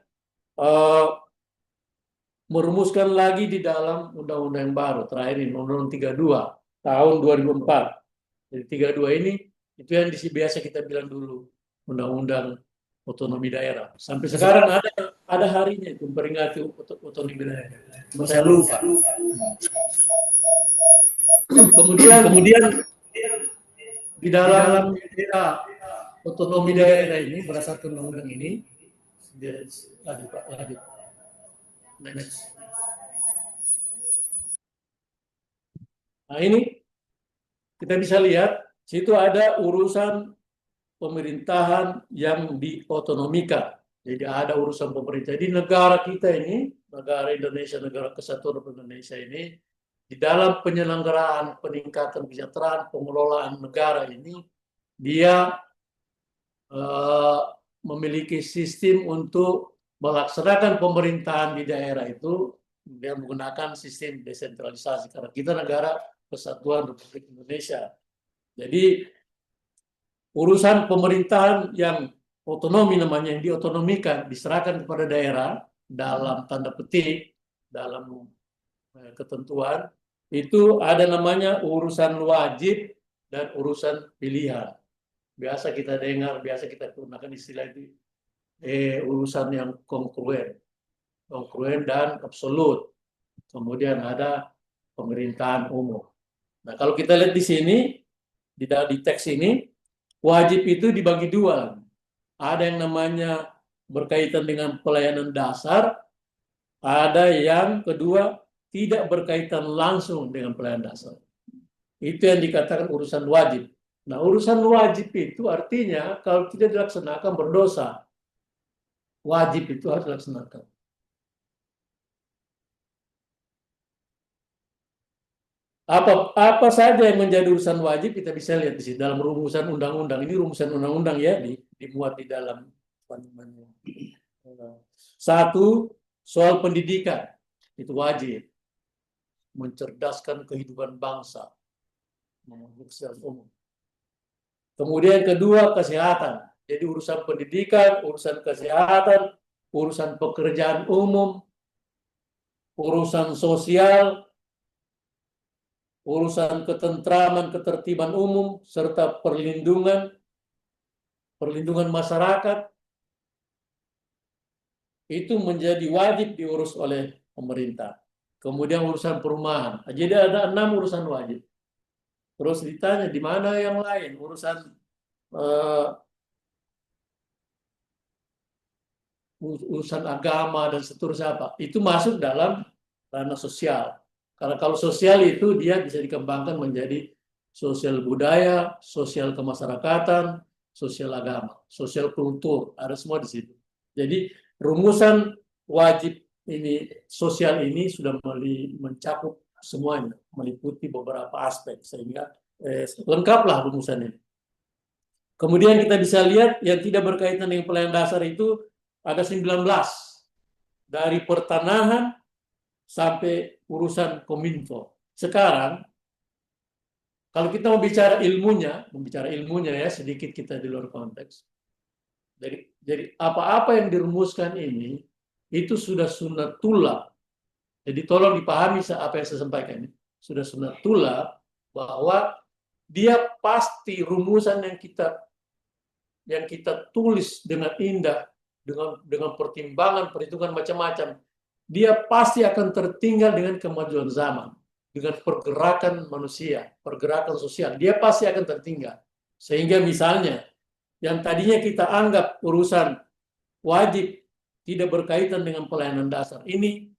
S2: merumuskan lagi di dalam undang-undang yang baru terakhir ini Undang-Undang 32 tahun 2004. Jadi 32 ini itu yang biasa kita bilang dulu Undang-Undang Otonomi Daerah. Sampai sekarang ada harinya itu memperingati otonomi daerah. Saya lupa. Kemudian di dalam era otonomi daerah ini berdasarkan undang-undang ini, lanjut. Next. Nah ini kita bisa lihat situ ada urusan pemerintahan yang diotonomikan. Jadi ada urusan pemerintah. Jadi negara kita ini, negara Indonesia, negara kesatuan Indonesia ini, di dalam penyelenggaraan peningkatan kesejahteraan pengelolaan negara ini, dia memiliki sistem untuk melaksanakan pemerintahan di daerah itu dia menggunakan sistem desentralisasi karena kita negara kesatuan Republik Indonesia. Jadi urusan pemerintahan yang otonomi namanya yang diotonomikan diserahkan kepada daerah dalam tanda petik dalam ketentuan itu ada namanya urusan wajib dan urusan pilihan. Biasa kita dengar, biasa kita gunakan istilah itu urusan yang kongruen dan absolut. Kemudian ada pemerintahan umum. Nah, kalau kita lihat di sini di teks ini wajib itu dibagi dua. Ada yang namanya berkaitan dengan pelayanan dasar, ada yang kedua tidak berkaitan langsung dengan pelayanan dasar. Itu yang dikatakan urusan wajib. Nah, urusan wajib itu artinya kalau tidak dilaksanakan berdosa. Wajib itu harus dilaksanakan. Apa saja yang menjadi urusan wajib kita bisa lihat di sini dalam rumusan undang-undang. Ini rumusan undang-undang ya dimuat di dalam satu soal pendidikan itu wajib mencerdaskan kehidupan bangsa umum. Kemudian kedua kesehatan. Jadi urusan pendidikan, urusan kesehatan, urusan pekerjaan umum, urusan sosial, urusan ketentraman, ketertiban umum, serta perlindungan masyarakat, itu menjadi wajib diurus oleh pemerintah. Kemudian urusan perumahan. Jadi ada 6 urusan wajib. Terus ditanya di mana yang lain? Urusan agama dan seterusnya apa? Itu masuk dalam ranah sosial. Karena kalau sosial itu dia bisa dikembangkan menjadi sosial budaya, sosial kemasyarakatan, sosial agama, sosial kultur, ada semua di situ. Jadi rumusan wajib ini sosial ini sudah mencakup semuanya, meliputi beberapa aspek sehingga lengkaplah rumusan ini. Kemudian kita bisa lihat yang tidak berkaitan dengan pelayanan dasar itu ada 19 dari pertanahan sampai urusan kominfo. Sekarang Kalau kita membbicara ilmunya ya, sedikit kita di luar konteks. Jadi apa-apa yang dirumuskan ini itu sudah sunnatullah. Jadi tolong dipahami apa yang saya sampaikan ini. Sudah sunnatullah bahwa dia pasti rumusan yang kita tulis dengan indah, dengan pertimbangan, perhitungan macam-macam, dia pasti akan tertinggal dengan kemajuan zaman, dengan pergerakan manusia, pergerakan sosial, dia pasti akan tertinggal. Sehingga misalnya, yang tadinya kita anggap urusan wajib tidak berkaitan dengan pelayanan dasar, ini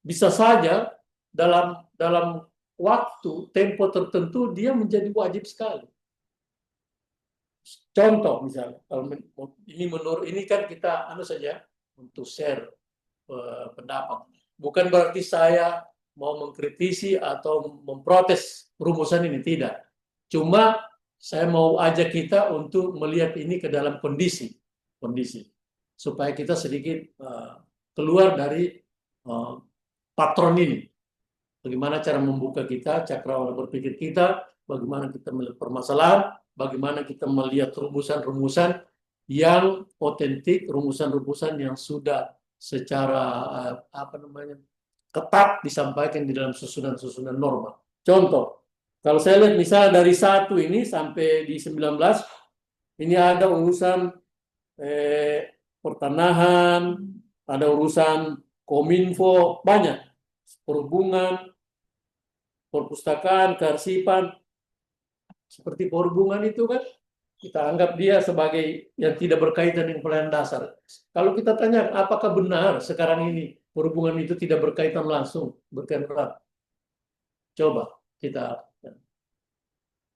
S2: bisa saja dalam waktu, tempo tertentu, dia menjadi wajib sekali. Contoh misalnya, ini kan kita saja untuk share pendapat. Bukan berarti saya mau mengkritisi atau memprotes rumusan ini, tidak. Cuma saya mau ajak kita untuk melihat ini ke dalam kondisi supaya kita sedikit keluar dari patron ini. Bagaimana cara membuka kita, cakrawala berpikir kita, bagaimana kita melihat permasalahan, bagaimana kita melihat rumusan-rumusan yang otentik, rumusan-rumusan yang sudah secara ketat disampaikan di dalam susunan-susunan norma. Contoh, kalau saya lihat misalnya dari 1 ini sampai di 19, ini ada urusan pertanahan, ada urusan kominfo, banyak, perhubungan, perpustakaan, kearsipan. Seperti perhubungan itu kan kita anggap dia sebagai yang tidak berkaitan dengan pelayanan dasar. Kalau kita tanya apakah benar sekarang ini perhubungan itu tidak berkaitan langsung, berkaitan erat, coba kita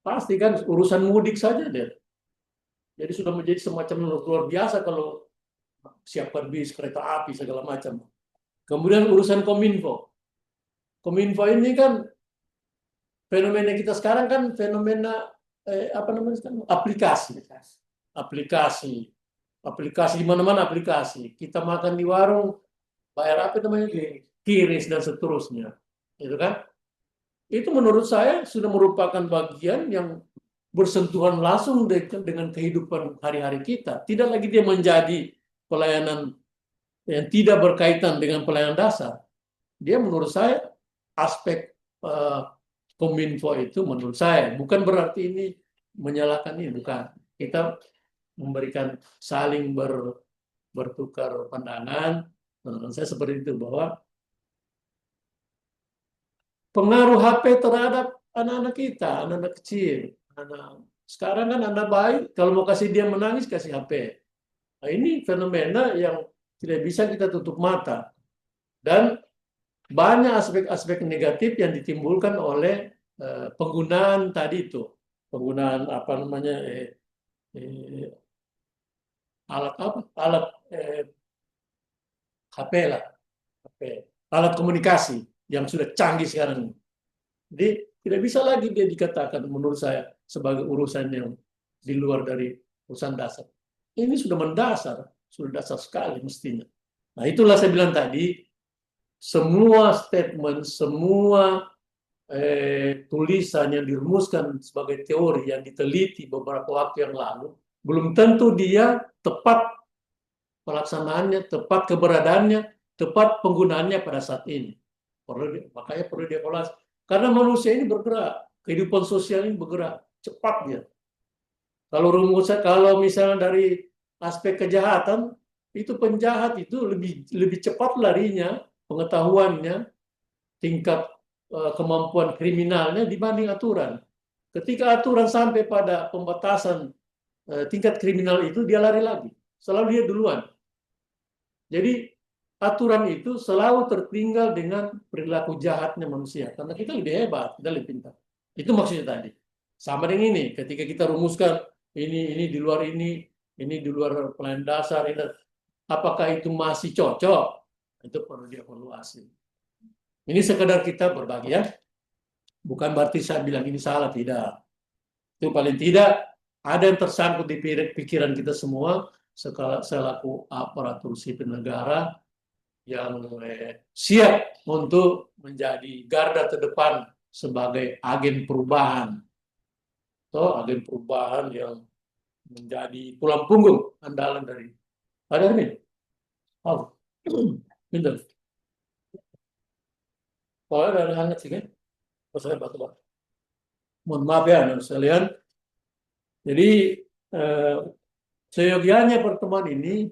S2: pasti kan urusan mudik saja dia. Jadi sudah menjadi semacam luar biasa kalau siapkan bis, kereta api, segala macam. Kemudian urusan kominfo. Kominfo ini kan fenomena kita sekarang kan fenomena aplikasi di mana-mana aplikasi. Kita makan di warung, bayar kiris dan seterusnya, itu kan? Itu menurut saya sudah merupakan bagian yang bersentuhan langsung dengan kehidupan hari-hari kita. Tidak lagi dia menjadi pelayanan yang tidak berkaitan dengan pelayanan dasar. Dia menurut saya aspek kominfo itu menurut saya bukan berarti ini menyalahkan ini, bukan. Kita memberikan saling bertukar pandangan. Saya seperti itu bahwa pengaruh HP terhadap anak-anak kita, anak-anak kecil. Sekarang kan anak bayi, kalau mau kasih dia menangis, kasih HP. Nah, ini fenomena yang tidak bisa kita tutup mata. Dan banyak aspek-aspek negatif yang ditimbulkan oleh penggunaan tadi itu. Penggunaan alat HP lah. Alat komunikasi yang sudah canggih sekarang ini. Jadi tidak bisa lagi dia dikatakan menurut saya sebagai urusan yang di luar dari urusan dasar. Ini sudah mendasar, sudah dasar sekali mestinya. Nah itulah saya bilang tadi, semua statement, semua tulisan yang dirumuskan sebagai teori yang diteliti beberapa waktu yang lalu, belum tentu dia tepat pelaksanaannya, tepat keberadaannya, tepat penggunaannya pada saat ini. Makanya perlu dievaluasi. Karena manusia ini bergerak, kehidupan sosial ini bergerak cepat dia. Kalau misalnya dari aspek kejahatan, itu penjahat itu lebih cepat larinya, pengetahuannya, tingkat kemampuan kriminalnya dibanding aturan. Ketika aturan sampai pada pembatasan tingkat kriminal itu, dia lari lagi. Selalu dia duluan. Jadi aturan itu selalu tertinggal dengan perilaku jahatnya manusia. Karena kita lebih hebat, kita lebih pintar. Itu maksudnya tadi. Sama dengan ini, ketika kita rumuskan ini di luar ini di luar pelayanan dasar, apakah itu masih cocok? Itu perlu dievaluasi. Ini sekedar kita berbagi ya. Bukan berarti saya bilang ini salah, tidak. Itu paling tidak ada yang tersangkut di pikiran kita semua selaku aparatur sipil negara yang siap untuk menjadi garda terdepan sebagai agen perubahan atau agen perubahan yang menjadi tulang punggung andalan dari ada ini. Oh, pinter. Kalau ada hangat sih kan? Oh, saya batu-batu. Mohon maaf ya, anak sekalian. Jadi seyogianya pertemuan ini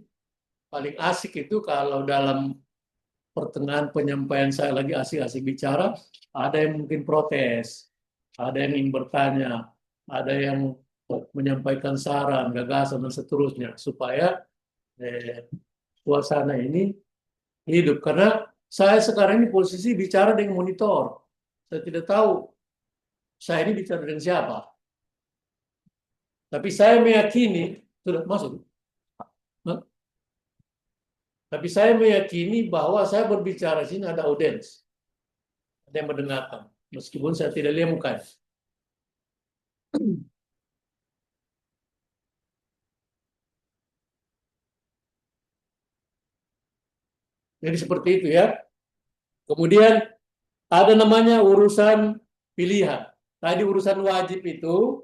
S2: paling asik itu kalau dalam pertengahan penyampaian saya lagi asik-asik bicara, ada yang mungkin protes, ada yang ingin bertanya, ada yang menyampaikan saran, gagasan, dan seterusnya, supaya suasana ini hidup. Karena saya sekarang ini posisi bicara dengan monitor. Saya tidak tahu saya ini bicara dengan siapa. Tapi saya meyakini, sudah masuk. Hah? Tapi saya meyakini bahwa saya berbicara di sini ada audiens. Ada yang mendengarkan. Meskipun saya tidak lihat mukanya. Jadi seperti itu ya. Kemudian ada namanya urusan pilihan. Tadi urusan wajib itu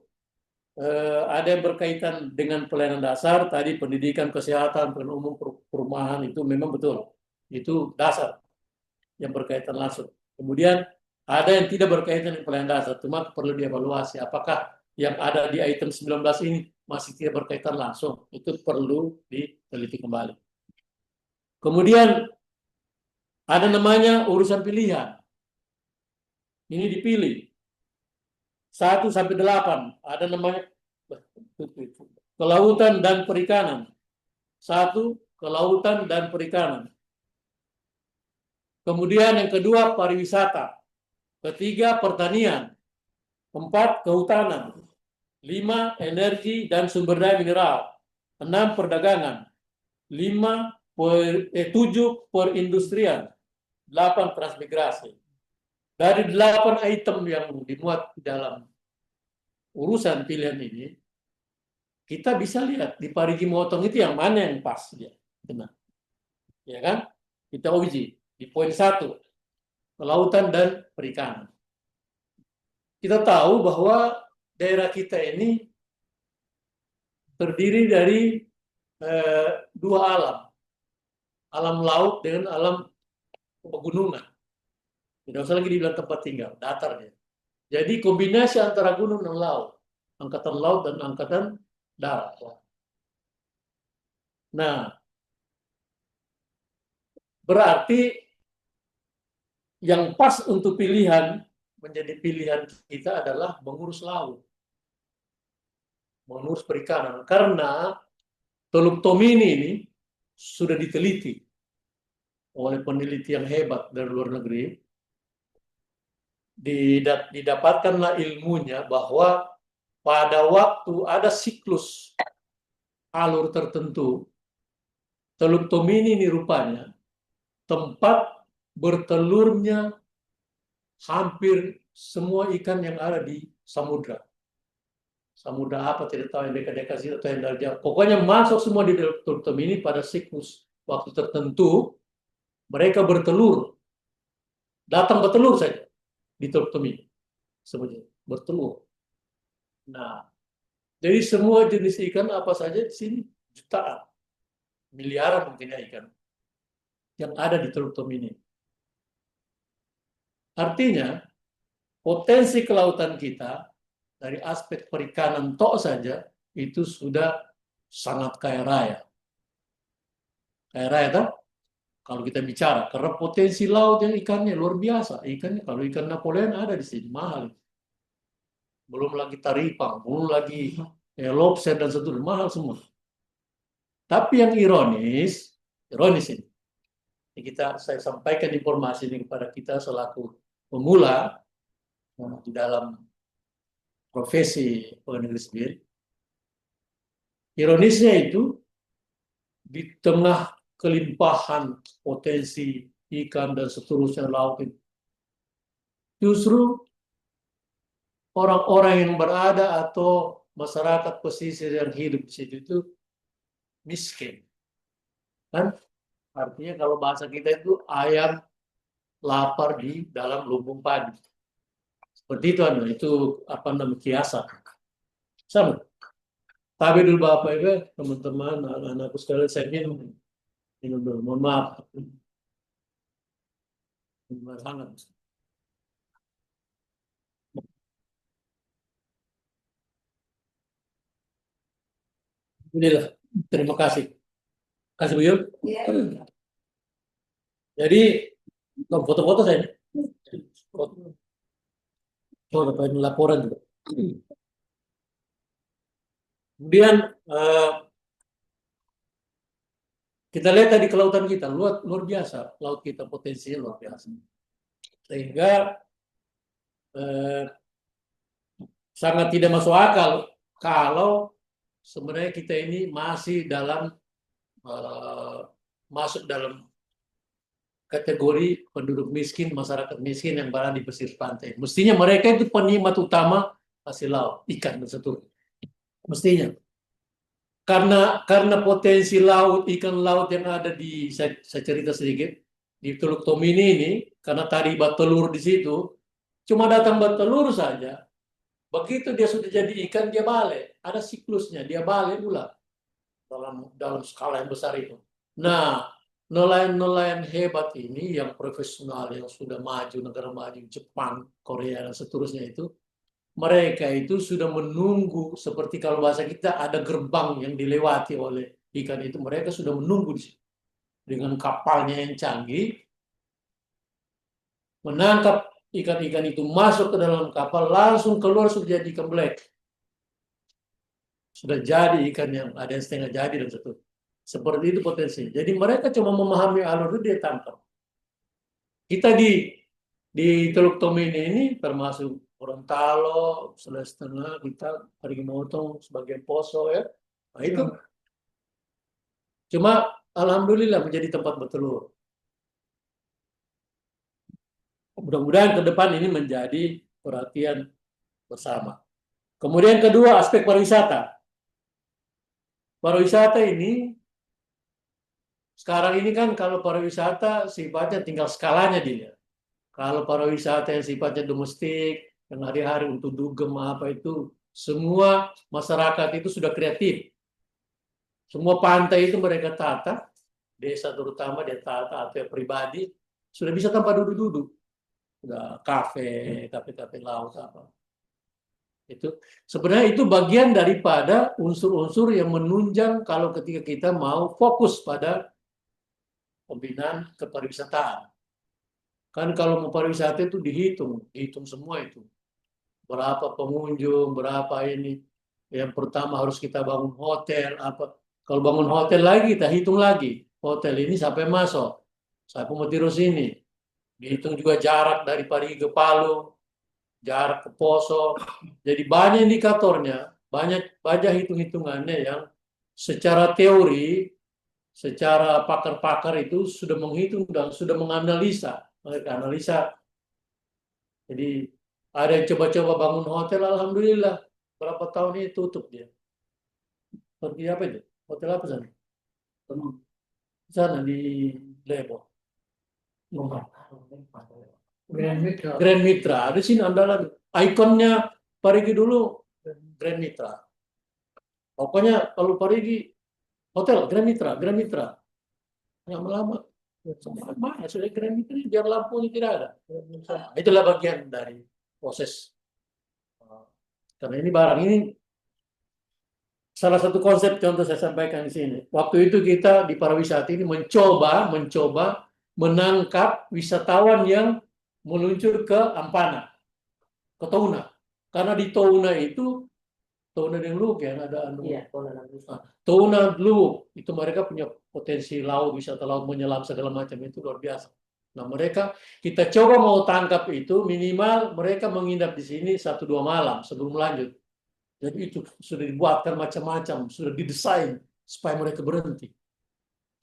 S2: ada yang berkaitan dengan pelayanan dasar. Tadi pendidikan, kesehatan, pelayanan umum, perumahan itu memang betul. Itu dasar yang berkaitan langsung. Kemudian ada yang tidak berkaitan dengan pelayanan dasar. Cuma perlu dievaluasi. Apakah yang ada di item 19 ini masih tidak berkaitan langsung? Itu perlu diteliti kembali. Kemudian ada namanya urusan pilihan. Ini dipilih. 1 sampai 8. Ada namanya kelautan dan perikanan. 1, kelautan dan perikanan. Kemudian yang kedua, pariwisata. Ketiga, pertanian. 4, kehutanan. 5, energi dan sumber daya mineral. 6, perdagangan. 7, perindustrian. 8, transmigrasi. Dari 8 item yang dimuat di dalam urusan pilihan ini, kita bisa lihat di parigi motong itu yang mana yang pas dia. Benar. Ya kan? Kita uji di poin 1, kelautan dan perikanan. Kita tahu bahwa daerah kita ini terdiri dari 2 alam. Alam laut dengan alam pegunungan. Tidak usah lagi dibilang tempat tinggal, datar ya. Jadi kombinasi antara gunung dan laut, angkatan laut dan angkatan darat. Nah, berarti yang pas untuk pilihan, menjadi pilihan kita adalah mengurus laut, mengurus perikanan. Karena Teluk Tomini ini sudah diteliti oleh peneliti yang hebat dari luar negeri. Didapatkanlah ilmunya bahwa pada waktu ada siklus alur tertentu, Teluk Tomini ini rupanya tempat bertelurnya hampir semua ikan yang ada di samudra. Samudra apa tidak tahu, yang dekat-dekat situ atau yang dari jauh. Pokoknya masuk semua di Teluk Tomini pada siklus waktu tertentu, mereka bertelur. Datang bertelur saja di Teluk Tomini. Semuanya bertelur. Nah, jadi semua jenis ikan apa saja di sini jutaan, miliaran mungkin ya ikan yang ada di Teluk Tomini. Artinya potensi kelautan kita dari aspek perikanan tok saja itu sudah sangat kaya raya. Kaya raya toh? Kalau kita bicara, karena potensi laut yang ikannya luar biasa. Ikannya kalau ikan Napoleon ada di sini mahal. Belum lagi taripang, belum lagi lobster dan seterusnya, mahal semua. Tapi yang ironis ini. Saya sampaikan informasi ini kepada kita selaku pemula di dalam profesi pegawai negeri sipil. Ironisnya itu di tengah kelimpahan potensi ikan dan seterusnya laut itu, justru orang-orang yang berada atau masyarakat pesisir yang hidup di situ itu miskin. Kan? Artinya kalau bahasa kita itu ayam lapar di dalam lumbung padi. Seperti itu apa namanya kiasan. Sama. Tapi dulu Bapak Ibu, teman-teman, anak-anakku sekalian saya minum dulu. Mohon maaf. Hangat. Inilah. Terima kasih. Kasih Bu Yul. Jadi foto-foto saya. Foto. Oh, dapat laporan juga. Kemudian kita lihat tadi kelautan kita luar biasa, laut kita potensinya luar biasa. Sehingga sangat tidak masuk akal kalau sebenarnya kita ini masih masuk dalam kategori penduduk miskin, masyarakat miskin yang berada di pesisir pantai. Mestinya mereka itu penikmat utama hasil laut, ikan dan seterusnya. Mestinya. Karena potensi laut, ikan laut yang ada di, saya cerita sedikit, di Teluk Tomini ini, karena tadi batelur di situ, cuma datang batelur saja, begitu dia sudah jadi ikan, dia balik. Ada siklusnya, dia balik pula dalam skala yang besar itu. Nah, nelayan-nelayan hebat ini yang profesional, yang sudah maju, negara maju, Jepang, Korea, dan seterusnya itu, mereka itu sudah menunggu, seperti kalau bahasa kita ada gerbang yang dilewati oleh ikan itu, mereka sudah menunggu di situ. Dengan kapalnya yang canggih, menangkap ikan-ikan itu masuk ke dalam kapal, langsung keluar sudah jadi ikan black. Sudah jadi ikan yang ada yang setengah jadi dan seterusnya. Seperti itu potensi. Jadi mereka cuma memahami alur itu dia tangkap. Kita di Teluk Tomini ini termasuk Gorontalo, Sulawesi Tengah, kita pergi motong sebagian Poso ya. Nah itu cuma alhamdulillah menjadi tempat bertelur. Mudah-mudahan ke depan ini menjadi perhatian bersama. Kemudian kedua, aspek pariwisata. Pariwisata ini sekarang ini kan kalau pariwisata sifatnya tinggal skalanya dilihat. Kalau pariwisata yang sifatnya domestik, yang hari-hari untuk dugem apa itu, semua masyarakat itu sudah kreatif. Semua pantai itu mereka tata, desa terutama dia tata atau yang pribadi, sudah bisa tanpa duduk-duduk. Udah kafe laut apa. Itu sebenarnya itu bagian daripada unsur-unsur yang menunjang kalau ketika kita mau fokus pada pembinaan kepariwisataan. Kan kalau mau pariwisata itu dihitung semua itu. Berapa pengunjung, berapa ini. Yang pertama harus kita bangun hotel, apa. Kalau bangun hotel lagi, kita hitung lagi. Hotel ini sampai masuk. Sampai mau tidur sini. Dihitung juga jarak dari Parigi ke Palu, jarak ke Poso. Jadi banyak indikatornya, banyak hitung-hitungannya yang secara teori, secara pakar-pakar itu sudah menghitung dan sudah menganalisa. Mereka analisa. Jadi ada yang coba-coba bangun hotel, alhamdulillah. Berapa tahun ini tutup dia. Seperti apa itu? Hotel apa sana? Sana di Lebo. Grand Mitra. Ada sini andalan. Ikonnya Parigi dulu Grand Mitra. Pokoknya kalau Parigi hotel Grand Mitra, Grand Mitra. Yang lama mana sudah Grand Mitra biar lampunya tidak ada. Nah, itulah bagian dari proses. Karena ini barang ini salah satu konsep contoh saya sampaikan di sini. Waktu itu kita di pariwisata ini mencoba menangkap wisatawan yang meluncur ke Ampana, ke Touna. Karena di Touna itu, Touna dan Luwuk ya, ada Touna Luwuk, itu mereka punya potensi laut, wisata laut menyelam segala macam itu luar biasa. Nah mereka, kita coba mau tangkap itu, minimal mereka menginap di sini 1-2 malam sebelum lanjut. Jadi itu sudah dibuatkan macam-macam, sudah didesain supaya mereka berhenti.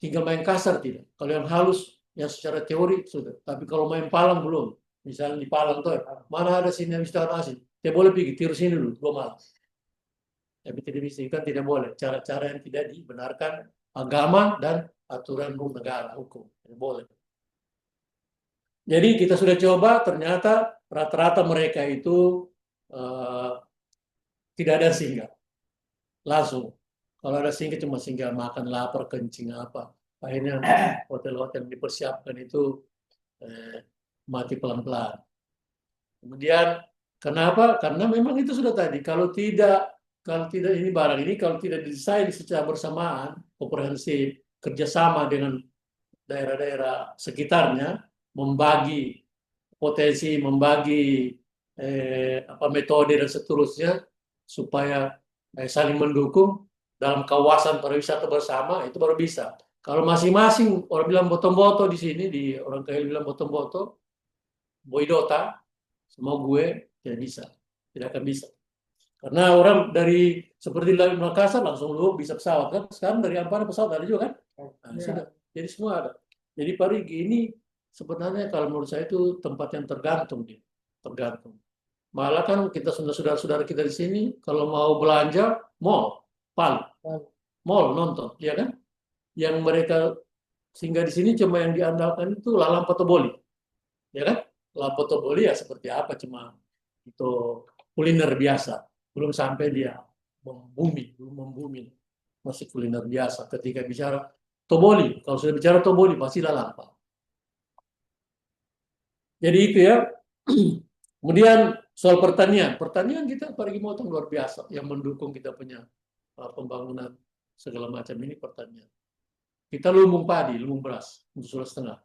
S2: Tinggal main kasar tidak. Kalau yang halus, yang secara teori sudah. Tapi kalau main palang belum. Misalnya di Palang tuh, mana ada sini wisatawan asing. Dia boleh pergi, tiru sini dulu, 2 malam. Tapi tidak bisa, kan tidak boleh. Cara-cara yang tidak dibenarkan agama dan aturan negara, hukum. Tidak boleh. Jadi kita sudah coba, ternyata rata-rata mereka itu eh, tidak ada singgah langsung. Kalau ada singgah cuma singgah makan lapar kencing apa. Akhirnya hotel-hotel yang dipersiapkan itu mati pelan-pelan. Kemudian kenapa? Karena memang itu sudah tadi. Kalau tidak ini barang ini kalau tidak didesain secara bersamaan, komprehensif, kerjasama dengan daerah-daerah sekitarnya, membagi potensi, membagi metode dan seterusnya supaya saling mendukung dalam kawasan pariwisata bersama itu baru bisa. Kalau masing-masing orang bilang boto-boto di sini, di orang kaya bilang boto-boto, boidota, semua gue tidak bisa, tidak akan bisa. Karena orang dari seperti dari Makassar langsung lu bisa pesawat kan, sekarang dari Ampara pesawat ada juga kan, nah, sudah, jadi semua ada. Jadi Parigi ini sebenarnya kalau menurut saya itu tempat yang tergantung dia, tergantung. Malah kan kita saudara-saudara kita di sini kalau mau belanja mall, mall nonton, ya kan? Yang mereka singgah di sini cuma yang diandalkan itu Lalang Patoboli, ya kan? Lalang Patoboli ya seperti apa cuma itu kuliner biasa, belum sampai dia belum membumi, masih kuliner biasa. Ketika bicara Toboli, kalau sudah bicara Toboli pasti Lalang Pak. Jadi itu ya. Kemudian soal pertanian kita Parigi Motong luar biasa yang mendukung kita punya pembangunan segala macam ini pertanian. Kita lumbung padi, lumbung beras untuk Sulawesi Tengah.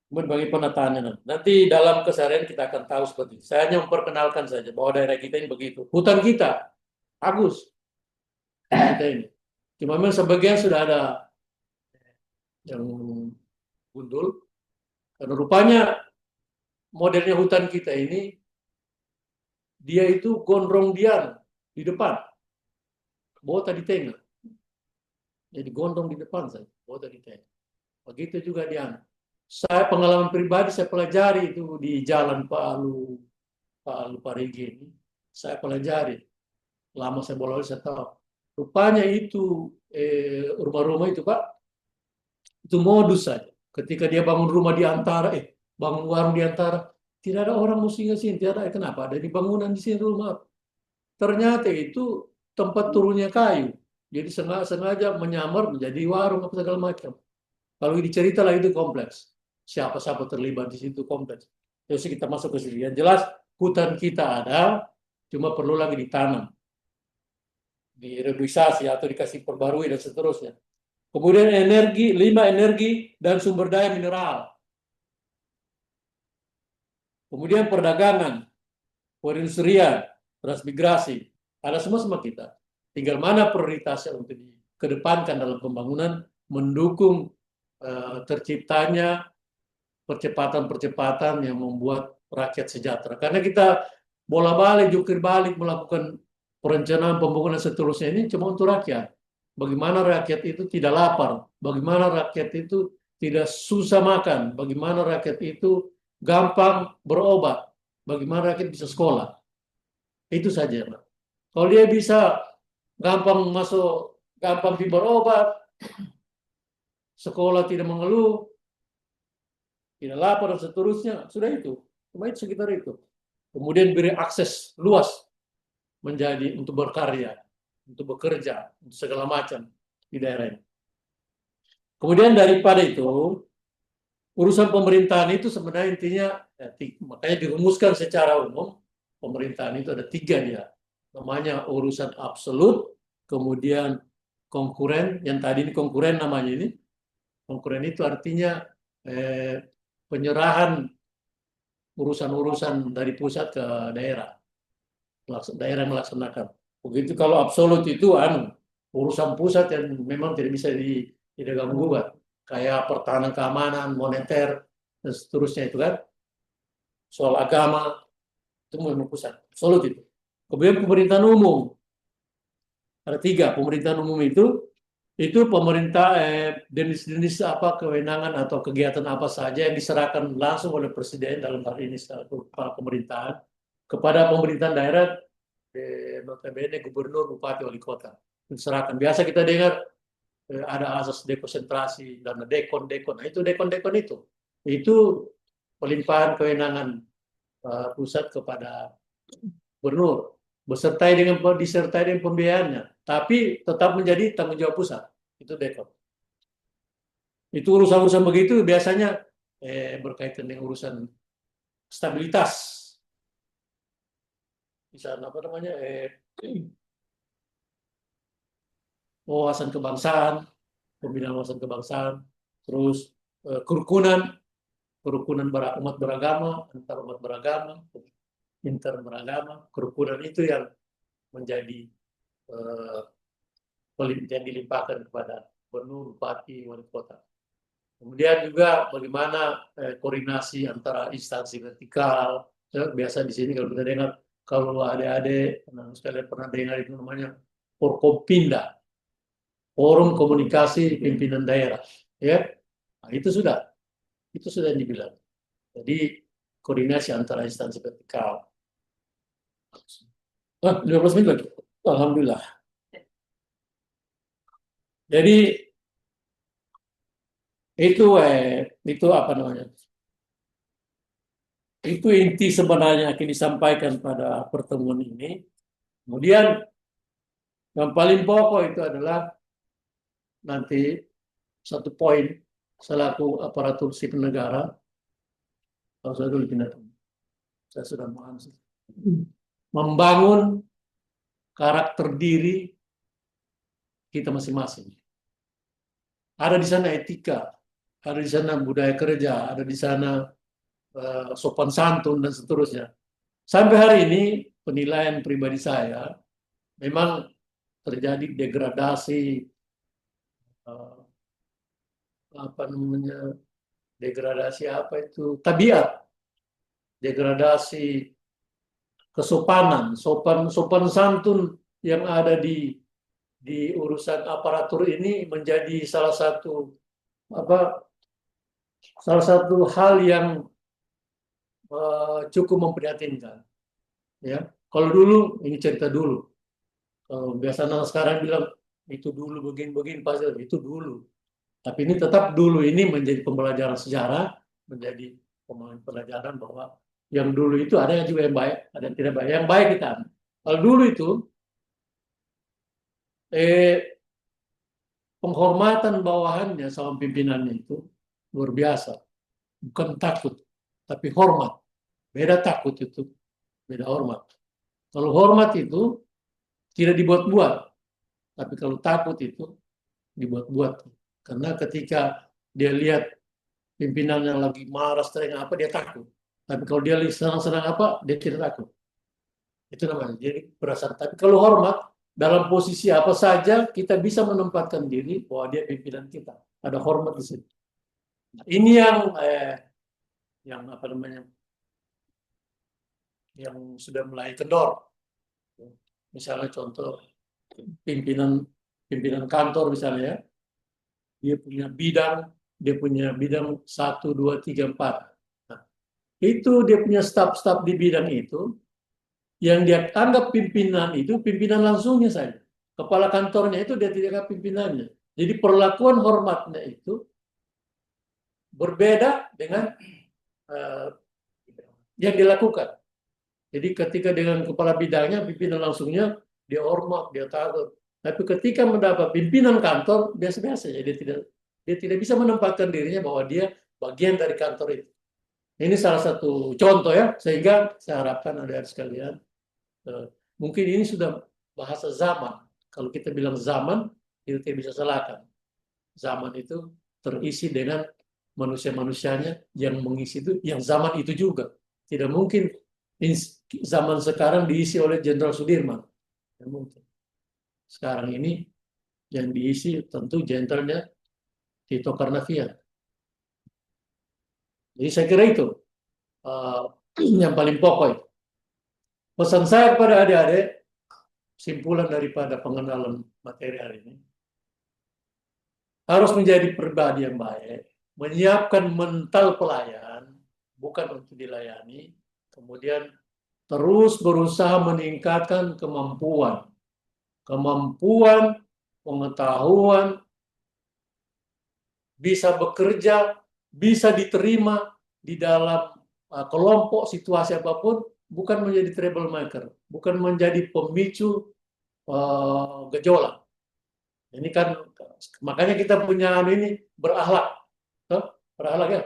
S2: Kemudian bagi penataannya nanti dalam keseharian kita akan tahu seperti itu. Saya hanya memperkenalkan saja bahwa daerah kita ini begitu. Hutan kita, Agus, kita ini. Cuma memang sebagian sudah ada yang gundul. Karena rupanya modelnya hutan kita ini, dia itu gondrong dian di depan, bota di tengah. Jadi gondrong di depan saja, bota di tengah. Begitu juga di anak. Saya pengalaman pribadi saya pelajari itu di Jalan Palu Parigi ini. Saya pelajari. Lama saya bolak saya tahu. Rupanya itu rumah-rumah itu Pak, itu modus saja. Ketika dia bangun rumah di antara, bangun warung di antara, tidak ada orang mau singgah sini. Tidak ada. Kenapa? Ada di bangunan di sini rumah. Ternyata itu tempat turunnya kayu. Jadi sengaja menyamar menjadi warung apa segala macam. Kalau dicerita lah itu kompleks. Siapa-siapa terlibat di situ kompleks. Terus kita masuk ke sini. Yang jelas hutan kita ada, cuma perlu lagi ditanam, direduisasi atau dikasih perbarui dan seterusnya. Kemudian energi, 5 energi dan sumber daya mineral. Kemudian perdagangan, perindustrian, transmigrasi, ada semua kita. Tinggal mana prioritasnya untuk dikedepankan dalam pembangunan, mendukung terciptanya percepatan-percepatan yang membuat rakyat sejahtera. Karena kita bola-balik, jungkir balik melakukan perencanaan pembangunan seterusnya ini cuma untuk rakyat. Bagaimana rakyat itu tidak lapar, bagaimana rakyat itu tidak susah makan, bagaimana rakyat itu gampang berobat, bagaimana rakyat bisa sekolah. Itu saja, Pak. Kalau dia bisa gampang masuk, gampang berobat, sekolah tidak mengeluh, tidak lapar dan seterusnya, sudah itu. Cuma itu sekitar itu. Kemudian beri akses luas menjadi untuk berkarya, untuk bekerja, untuk segala macam di daerah ini. Kemudian daripada itu, urusan pemerintahan itu sebenarnya intinya, makanya dirumuskan secara umum, pemerintahan itu ada 3 dia. Namanya urusan absolut, kemudian konkuren, yang tadi ini konkuren namanya ini. Konkuren itu artinya penyerahan urusan-urusan dari pusat ke daerah. Daerah melaksanakan. Begitu kalau absolut itu urusan pusat yang memang tidak bisa diganggu-gugat. Kayak pertahanan keamanan, moneter, dan seterusnya itu kan. Soal agama, itu memang pusat. Absolut itu. Kemudian pemerintahan umum. Ada 3. Pemerintahan umum itu pemerintah jenis-jenis apa kewenangan atau kegiatan apa saja yang diserahkan langsung oleh presiden dalam hal ini kepala pemerintahan kepada pemerintahan daerah, notabene gubernur, bupati, wali kota diserahkan. Biasa kita dengar ada asas dekonsentrasi dan dekon. Nah itu dekon itu pelimpahan kewenangan pusat kepada gubernur disertai dengan pembiayaannya, tapi tetap menjadi tanggung jawab pusat. Itu dekor. Itu urusan-urusan begitu biasanya berkaitan dengan urusan stabilitas, misalnya apa namanya wawasan kebangsaan, pembinaan wawasan kebangsaan, terus kerukunan umat beragama, antar umat beragama, inter beragama, kerukunan itu yang menjadi yang dilimpahkan kepada gubernur, bupati, wali kota. Kemudian juga bagaimana koordinasi antara instansi vertikal. Biasa di sini kalau kita dengar, kalau adik-adik sekalian pernah dengar itu namanya Forkompinda, Forum Komunikasi Pimpinan Daerah. Ya, nah, itu sudah yang dibilang. Jadi koordinasi antara instansi vertikal. 15 menit lagi. Alhamdulillah. Jadi itu apa namanya? Itu inti sebenarnya akan disampaikan pada pertemuan ini. Kemudian yang paling pokok itu adalah nanti satu poin selaku aparatur sipil negara. Kalau saya dulu pindah, saya sudah membangun karakter diri kita masing-masing. Ada di sana etika, ada di sana budaya kerja, ada di sana sopan santun dan seterusnya. Sampai hari ini penilaian pribadi saya memang terjadi degradasi tabiat, degradasi kesopanan, sopan santun yang ada di urusan aparatur ini menjadi salah satu hal yang cukup memprihatinkan. Ya, kalau dulu ini cerita dulu. Kalau biasanya sekarang bilang itu dulu begini pasti itu dulu. Tapi ini tetap dulu ini menjadi pembelajaran sejarah, menjadi pembelajaran bahwa yang dulu itu ada yang juga yang baik, ada yang tidak baik. Yang baik kita ambil. Kalau dulu itu penghormatan bawahannya sama pimpinannya itu luar biasa. Bukan takut, tapi hormat. Beda takut itu, beda hormat. Kalau hormat itu tidak dibuat-buat, tapi kalau takut itu dibuat-buat. Karena ketika dia lihat pimpinannya lagi marah, sering apa, dia takut. Tapi kalau dia senang-senang apa, dia tidak takut. Itu namanya. Jadi perasaan. Tapi kalau hormat, dalam posisi apa saja kita bisa menempatkan diri bahwa dia pimpinan kita. Ada hormat di sini. Nah, ini yang apa namanya, yang sudah mulai kendor. Misalnya contoh pimpinan kantor misalnya, dia punya bidang 1, 2, 3, 4. Nah, itu dia punya staf di bidang itu, yang dia anggap pimpinan itu pimpinan langsungnya saja. Kepala kantornya itu dia tidak anggap pimpinannya. Jadi perlakuan hormatnya itu berbeda dengan yang dilakukan. Jadi ketika dengan kepala bidangnya, pimpinan langsungnya, dia hormat, dia takut. Tapi ketika mendapat pimpinan kantor, biasa-biasa ya, dia tidak bisa menempatkan dirinya bahwa dia bagian dari kantor itu. Ini salah satu contoh ya, sehingga saya harapkan adik-adik sekalian, mungkin ini sudah bahasa zaman. Kalau kita bilang zaman, itu tidak bisa salahkan. Zaman itu terisi dengan manusia-manusianya yang mengisi itu, yang zaman itu juga. Tidak mungkin zaman sekarang diisi oleh Jenderal Sudirman. Tidak mungkin. Sekarang ini yang diisi tentu jenderalnya Tito Karnavian. Jadi saya kira itu yang paling pokok. Pesan saya kepada adik-adik, simpulan daripada pengenalan materi hari ini, harus menjadi pribadi yang baik, menyiapkan mental pelayan, bukan untuk dilayani, kemudian terus berusaha meningkatkan kemampuan, pengetahuan, bisa bekerja, bisa diterima di dalam kelompok situasi apapun bukan menjadi troublemaker, bukan menjadi pemicu gejolak. Ini kan makanya kita punya ini berakhlak, berakhlak ya,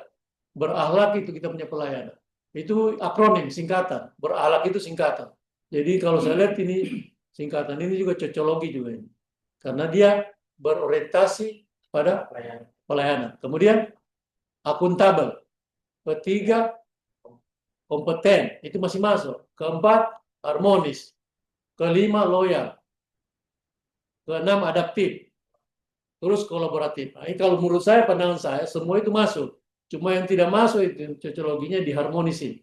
S2: berakhlak itu kita punya pelayanan. Itu akronim singkatan, berakhlak itu singkatan. Jadi kalau saya lihat ini singkatan ini juga cocologi juga ini, karena dia berorientasi pada pelayanan. Kemudian akuntabel, ketiga kompeten, itu masih masuk. Keempat harmonis, kelima loyal, keenam adaptif, terus kolaboratif. Nah, ini kalau menurut saya, pandangan saya, semua itu masuk. Cuma yang tidak masuk itu cocologinya diharmonisin.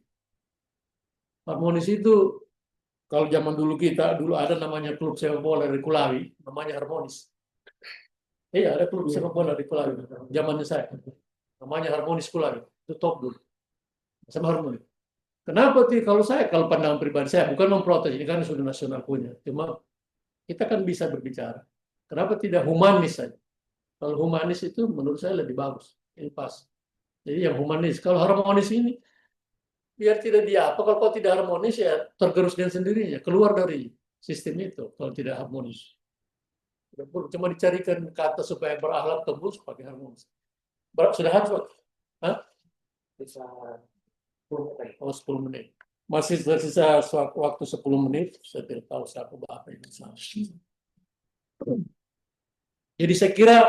S2: Harmonis itu, kalau zaman dulu dulu ada namanya klub sepak bola di Kulawi, namanya Harmonis. Iya, ada klub sepak bola di Kulawi, zamannya saya. Namanya Harmonis Kulawi, itu top dulu. Sama Harmonis. Kenapa sih? Kalau pandangan pribadi saya, bukan memprotes, ini kan sudah nasional punya. Cuma kita kan bisa berbicara. Kenapa tidak humanis saja? Kalau humanis itu menurut saya lebih bagus. Ini pas. Jadi yang humanis. Kalau harmonis ini, biar tidak diapa. Kalau tidak harmonis ya tergerus dengan sendirinya. Keluar dari sistem itu kalau tidak harmonis. Cuma dicarikan kata supaya berakhlak tembus pakai harmonis. Sudah habis, Pak? Hah?
S3: Bisa 10 menit.
S2: Oh, 10 menit. Masih tersisa waktu 10 menit. Saya tidak tahu siapa Bapak ini. Jadi saya kira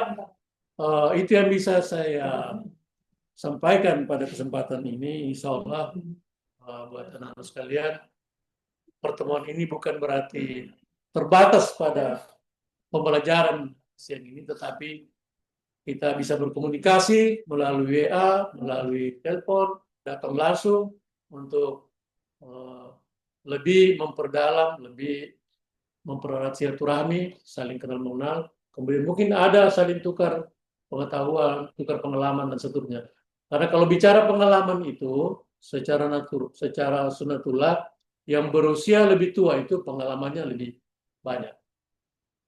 S2: itu yang bisa saya sampaikan pada kesempatan ini. Insya Allah buat anak-anak sekalian, pertemuan ini bukan berarti terbatas pada pembelajaran siang ini, tetapi kita bisa berkomunikasi melalui WA, melalui telepon, datang langsung untuk lebih memperdalam, lebih mempererat silaturahmi, saling kenal mengenal. Kemudian mungkin ada saling tukar pengetahuan, tukar pengalaman dan seterusnya. Karena kalau bicara pengalaman itu secara sunatullah, yang berusia lebih tua itu pengalamannya lebih banyak.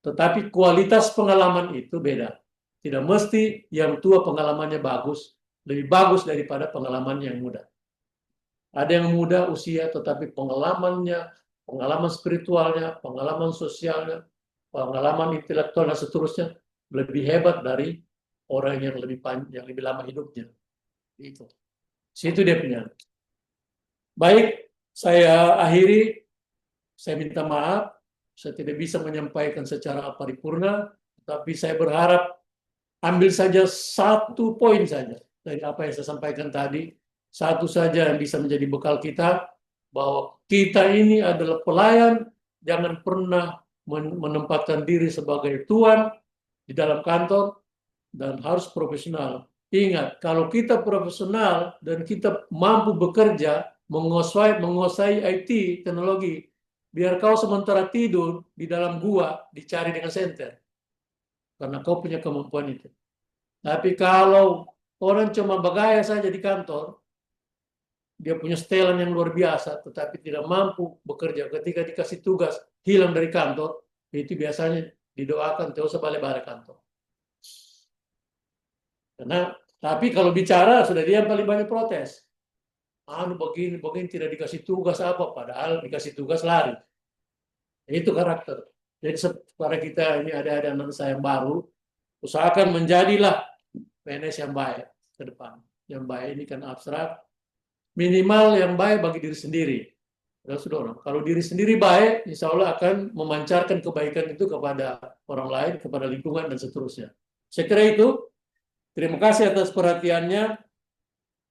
S2: Tetapi kualitas pengalaman itu beda. Tidak mesti yang tua pengalamannya bagus, lebih bagus daripada pengalaman yang muda. Ada yang muda usia tetapi pengalamannya, pengalaman spiritualnya, pengalaman sosialnya, pengalaman intelektual dan seterusnya lebih hebat dari orang yang lebih panjang, yang lebih lama hidupnya. Itu. Situ dia punya. Baik, saya akhiri. Saya minta maaf, saya tidak bisa menyampaikan secara paripurna, tapi saya berharap ambil saja satu poin saja dari apa yang saya sampaikan tadi. Satu saja yang bisa menjadi bekal kita, bahwa kita ini adalah pelayan, jangan pernah menempatkan diri sebagai tuan di dalam kantor, dan harus profesional. Ingat, kalau kita profesional dan kita mampu bekerja, menguasai IT, teknologi, biar kau sementara tidur di dalam gua, dicari dengan senter. Karena kau punya kemampuan itu. Tapi kalau orang cuma bergaya saja di kantor, dia punya setelan yang luar biasa, tetapi tidak mampu bekerja. Ketika dikasih tugas, hilang dari kantor, itu biasanya didoakan, terus balik-balik kantor. Tapi kalau bicara, sudah dia yang paling banyak protes. Begini tidak dikasih tugas apa, padahal dikasih tugas lari. Itu karakter. Jadi kepada kita ini ada anak saya yang baru, usahakan menjadilah PNS yang baik ke depan. Yang baik ini kan abstrak, minimal yang baik bagi diri sendiri. Saudara, kalau diri sendiri baik, insya Allah akan memancarkan kebaikan itu kepada orang lain, kepada lingkungan dan seterusnya. Saya kira itu. Terima kasih atas perhatiannya.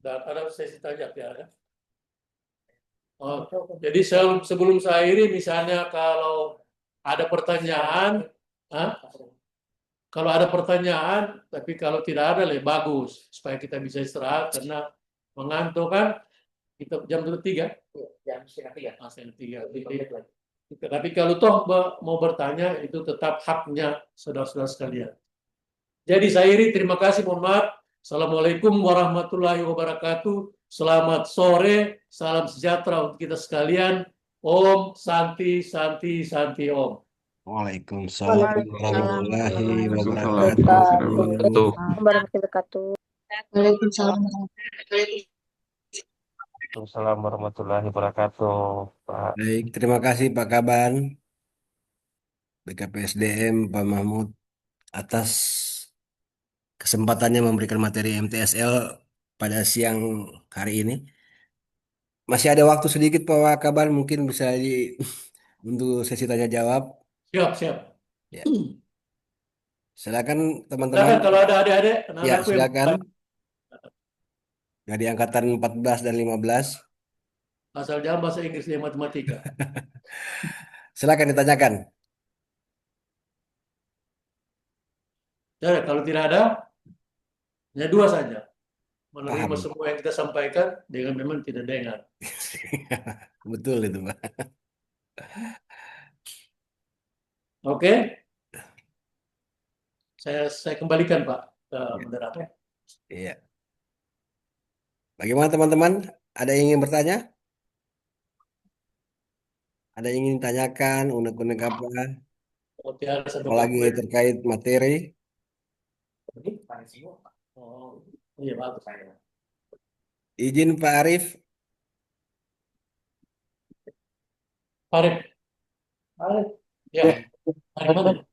S2: Dan ada sesi tanya ya. Jadi sebelum saya akhiri, misalnya kalau ada pertanyaan, tapi kalau tidak ada, lebih bagus supaya kita bisa istirahat karena mengantuk kan. Kita jam 3.
S3: Jam setengah 3.
S2: Tapi kalau toh mau bertanya, itu tetap haknya saudara-saudara sekalian. Jadi saya akhiri, terima kasih, mohon maaf. Assalamualaikum warahmatullahi wabarakatuh. Selamat sore, salam sejahtera untuk kita sekalian. Om Santi Santi Santi Om.
S1: Waalaikumsalam warahmatullahi
S4: Waalaikumsalam
S1: wabarakatuh.
S4: warahmatullahi wabarakatuh.
S5: Waalaikumsalam.
S4: Waalaikumsalam warahmatullahi wabarakatuh, Pak.
S1: Baik, terima kasih Pak Kaban, BKPSDM, Pak Mahmud, atas kesempatannya memberikan materi MTSL pada siang hari ini. Masih ada waktu sedikit Pak Kaban, mungkin bisa untuk sesi tanya jawab.
S2: Siap, siap.
S1: Ya, silakan teman-teman.
S2: Silakan kalau ada adik-adik,
S1: Ya,
S2: anak-anakku yang
S1: silakan. Dari angkatan 14 dan 15.
S2: asal jangan bahasa Inggris dan matematika.
S1: Silakan ditanyakan.
S2: Ya, kalau tidak ada, hanya dua saja. Menerima
S1: Paham.
S2: semua yang kita sampaikan dengan memang tidak dengar.
S1: Betul itu, Pak.
S2: Oke, saya kembalikan Pak ke moderator.
S1: Iya. Bagaimana teman-teman? Ada yang ingin bertanya? Ada yang ingin tanyakan, unek-unek apa?
S2: Kalau tidak ada satu
S1: Apalagi terkait materi?
S3: Ini paling semua, Pak.
S2: Oh, iya bagus.
S1: Izin Pak Arif.
S2: Arif, Arif, ya, Arif mana?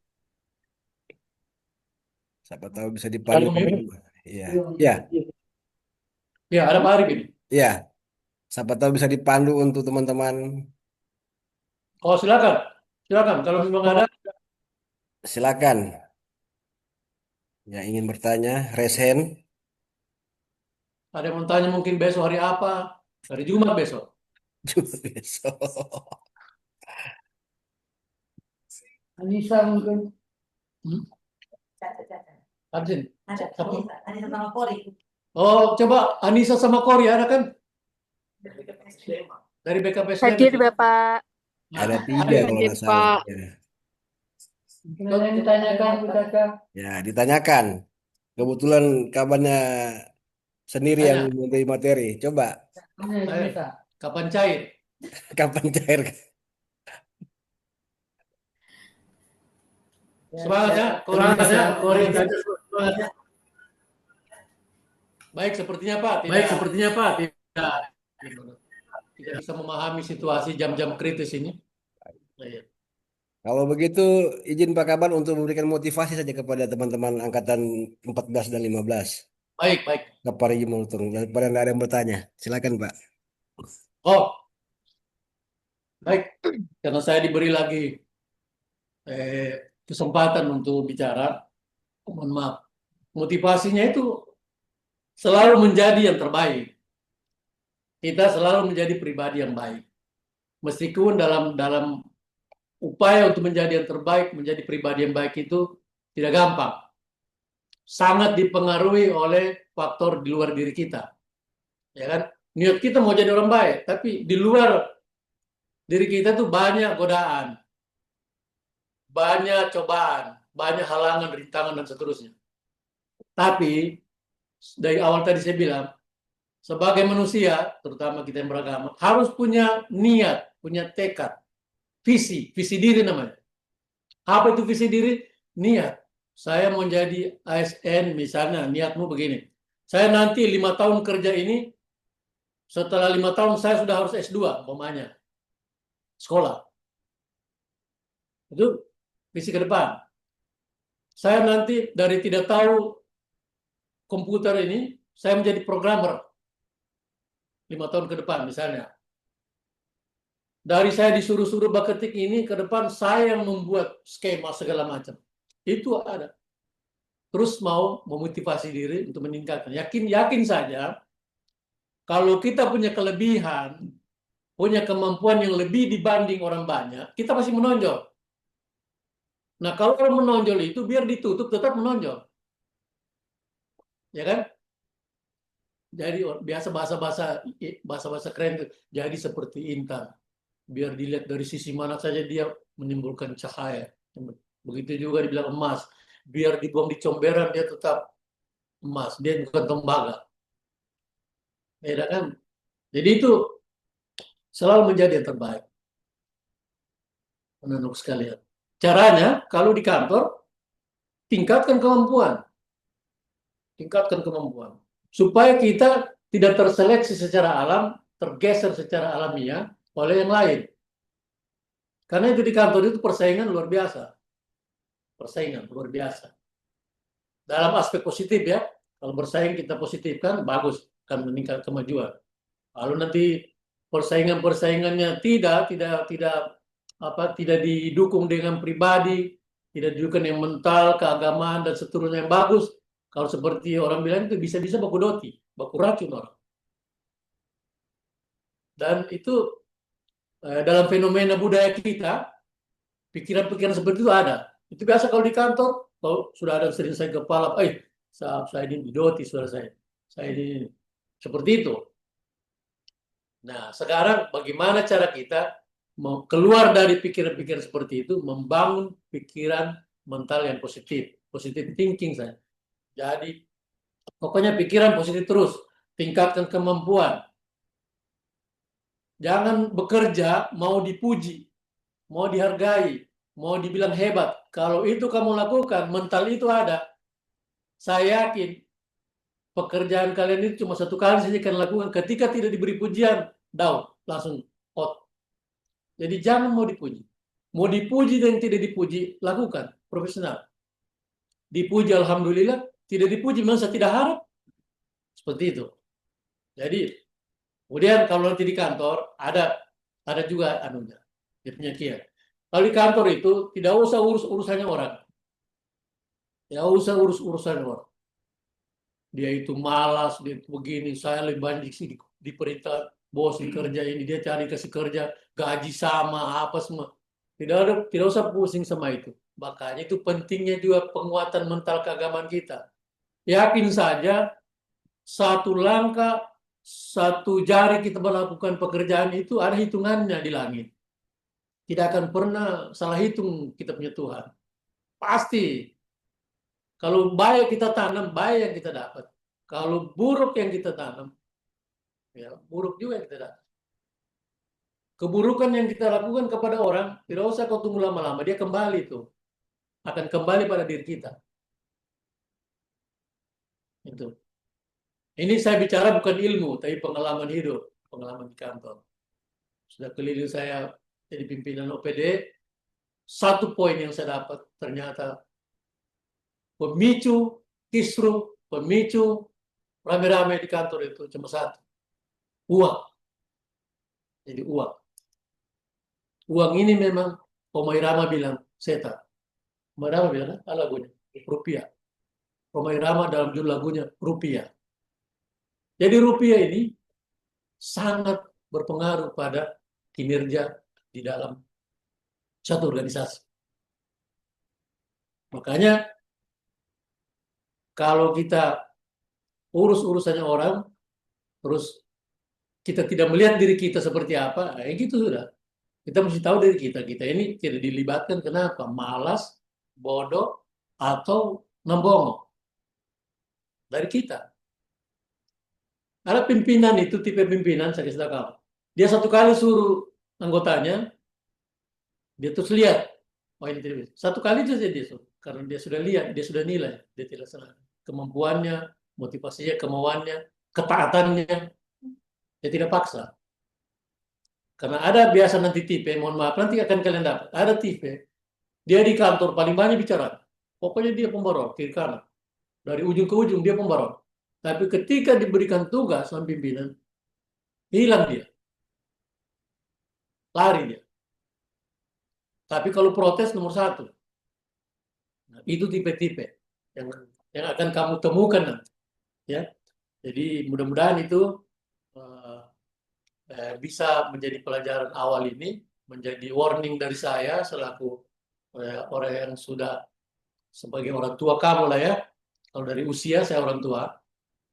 S1: Siapa tahu bisa dipandu.
S2: Arif,
S1: Iya. Ya,
S2: ya ada Pak Arif ini.
S1: ya. Siapa tahu bisa dipandu untuk teman-teman.
S2: Oh silakan, silakan. Kalau memang ada,
S1: Silakan. Yang ingin bertanya, raise hand.
S2: ada yang mau tanya mungkin besok hari apa? Hari Jumat besok.
S1: Cuma besok.
S2: Anissa mungkin. Arjun.
S3: Ada,
S2: Siapa?
S3: ada sama Polri.
S2: Oh coba Anissa sama Korea ada kan?
S3: Dari BKPSDM, Pak.
S2: Dari BKPSDM.
S5: Hadir Bapak.
S1: Ada
S2: Nah,
S1: 3 kalau
S5: Hadir,
S1: nggak salah.
S5: Pak.
S1: Ya.
S2: mungkin ada yang ditanyakan Bu Caca.
S1: Ya, ditanyakan. Kebetulan kabarnya sendiri yang
S2: Tanya.
S1: memberi materi. Coba,
S2: Kapan cair?
S1: kapan cair?
S2: Semangat ya, Korea, semangat ya. Baik, sepertinya Pak. Tidak bisa memahami situasi jam-jam kritis ini. Iya.
S1: Kalau begitu, izin Pak Kaban untuk memberikan motivasi saja kepada teman-teman angkatan 14 dan 15.
S2: Baik, baik.
S1: Ke Parigi Motong, daripada nggak ada yang bertanya. Silakan, Pak.
S2: Oh, baik. Karena saya diberi lagi kesempatan untuk bicara, mohon maaf. Motivasinya itu selalu menjadi yang terbaik. Kita selalu menjadi pribadi yang baik. Meskipun dalam upaya untuk menjadi yang terbaik, menjadi pribadi yang baik itu tidak gampang. Sangat dipengaruhi oleh faktor di luar diri kita. Ya kan? Niat kita mau jadi orang baik, tapi di luar diri kita tuh banyak godaan, banyak cobaan, banyak halangan, rintangan, dan seterusnya. Tapi, dari awal tadi saya bilang, sebagai manusia, terutama kita yang beragama, harus punya niat, punya tekad, visi diri namanya. Apa itu visi diri? Niat. Saya mau jadi ASN misalnya, niatmu begini. Saya nanti 5 tahun kerja ini, setelah 5 tahun saya sudah harus S2, umpamanya. Sekolah. Itu visi ke depan. Saya nanti dari tidak tahu komputer ini, saya menjadi programmer. 5 tahun ke depan misalnya. Dari saya disuruh-suruh berketik ini, ke depan saya yang membuat skema segala macam. Itu ada. Terus mau memotivasi diri untuk meningkatkan. Yakin saja, kalau kita punya kelebihan, punya kemampuan yang lebih dibanding orang banyak, kita pasti menonjol. Nah, kalau orang menonjol itu, biar ditutup, tetap menonjol. Ya kan? Jadi biasa bahasa keren itu. Jadi seperti intan. Biar dilihat dari sisi mana saja dia menimbulkan cahaya. Begitu juga dibilang emas. Biar dibuang di comberan dia tetap emas. Dia bukan tembaga. Ya kan? Jadi itu selalu menjadi yang terbaik. Anak-anak sekalian. Caranya kalau di kantor tingkatkan kemampuan. Tingkatkan kemampuan. Supaya kita tidak terseleksi secara alam tergeser secara alamiah oleh yang lain. Karena itu di kantor itu persaingan luar biasa. Persaingan luar biasa. Dalam aspek positif ya, kalau bersaing kita positifkan, bagus, akan meningkat kemajuan. Lalu nanti persaingannya tidak didukung dengan pribadi, tidak didukung yang mental, keagamaan dan seterusnya yang bagus. Kalau seperti orang bilang itu bisa-bisa baku doti, baku racun orang. Dan itu dalam fenomena budaya kita, pikiran-pikiran seperti itu ada. Itu biasa kalau di kantor, kalau sudah ada sering saya kepala, saya ini didoti, saudara saya ini seperti itu. Nah, sekarang bagaimana cara kita mau keluar dari pikiran-pikiran seperti itu, membangun pikiran mental yang positif, positive thinking saya. Jadi, pokoknya pikiran positif terus, tingkatkan kemampuan. Jangan bekerja mau dipuji, mau dihargai, mau dibilang hebat. Kalau itu kamu lakukan, mental itu ada. Saya yakin pekerjaan kalian itu cuma satu kali saja kalian lakukan. Ketika tidak diberi pujian, down, langsung out. Jadi jangan mau dipuji. Mau dipuji dan tidak dipuji, lakukan. Profesional. Dipuji, alhamdulillah. Tidak dipuji, memang saya tidak harap. Seperti itu. Jadi, kemudian kalau nanti di kantor, ada juga anunya. Dia punya kiat. Kalau di kantor itu, tidak usah urus-urusannya orang. Tidak usah urus-urusannya orang. Dia itu malas, dia itu begini. Saya lebih banyak di perintah bos di kerja ini, dia cari kasih kerja, gaji sama, apa semua. Tidak usah pusing sama itu. Makanya itu pentingnya juga penguatan mental keagamaan kita. Yakin saja satu langkah, satu jari kita melakukan pekerjaan itu ada hitungannya di langit. Tidak akan pernah salah hitung kita punya Tuhan. Pasti. Kalau baik kita tanam, baik yang kita dapat. Kalau buruk yang kita tanam, ya buruk juga yang kita dapat. Keburukan yang kita lakukan kepada orang, tidak usah kau tunggu lama-lama, dia kembali tuh. Akan kembali pada diri kita. Itu. Ini saya bicara bukan ilmu, tapi pengalaman hidup, pengalaman di kantor. Sudah keliling saya jadi pimpinan OPD, satu poin yang saya dapat ternyata pemicu rame-rame di kantor itu cuma satu, uang. Jadi uang. Uang ini memang Omai Rama bilang setan. Omai Rama bilang lagunya rupiah. Omai Rama dalam judul lagunya rupiah. Jadi rupiah ini sangat berpengaruh pada kinerja di dalam satu organisasi. Makanya kalau kita urus-urusannya orang, terus kita tidak melihat diri kita seperti apa, gitu sudah. Kita mesti tahu diri kita. Kita ini tidak dilibatkan kenapa? Malas, bodoh, atau nembong. Dari kita. Ada pimpinan itu, tipe pimpinan, saya kasih tahu. Dia satu kali suruh anggotanya, dia terus lihat. Oh ini tidak bisa. Satu kali saja dia suruh. Karena dia sudah lihat, dia sudah nilai. Dia tidak salah. Kemampuannya, motivasinya, kemauannya, ketaatannya. Dia tidak paksa. Karena ada biasa nanti tipe, mohon maaf, nanti akan kalian dapat. Ada tipe, dia di kantor paling banyak bicara. Pokoknya dia pemborong, kiri kanan. Dari ujung ke ujung dia pemborong. Tapi ketika diberikan tugas sama pimpinan, hilang dia. Lari dia. Tapi kalau protes nomor satu. Nah, itu tipe-tipe yang akan kamu temukan nanti. Ya. Jadi mudah-mudahan itu bisa menjadi pelajaran awal ini, menjadi warning dari saya selaku orang yang sudah sebagai orang tua kamu lah ya. Kalau dari usia saya orang tua,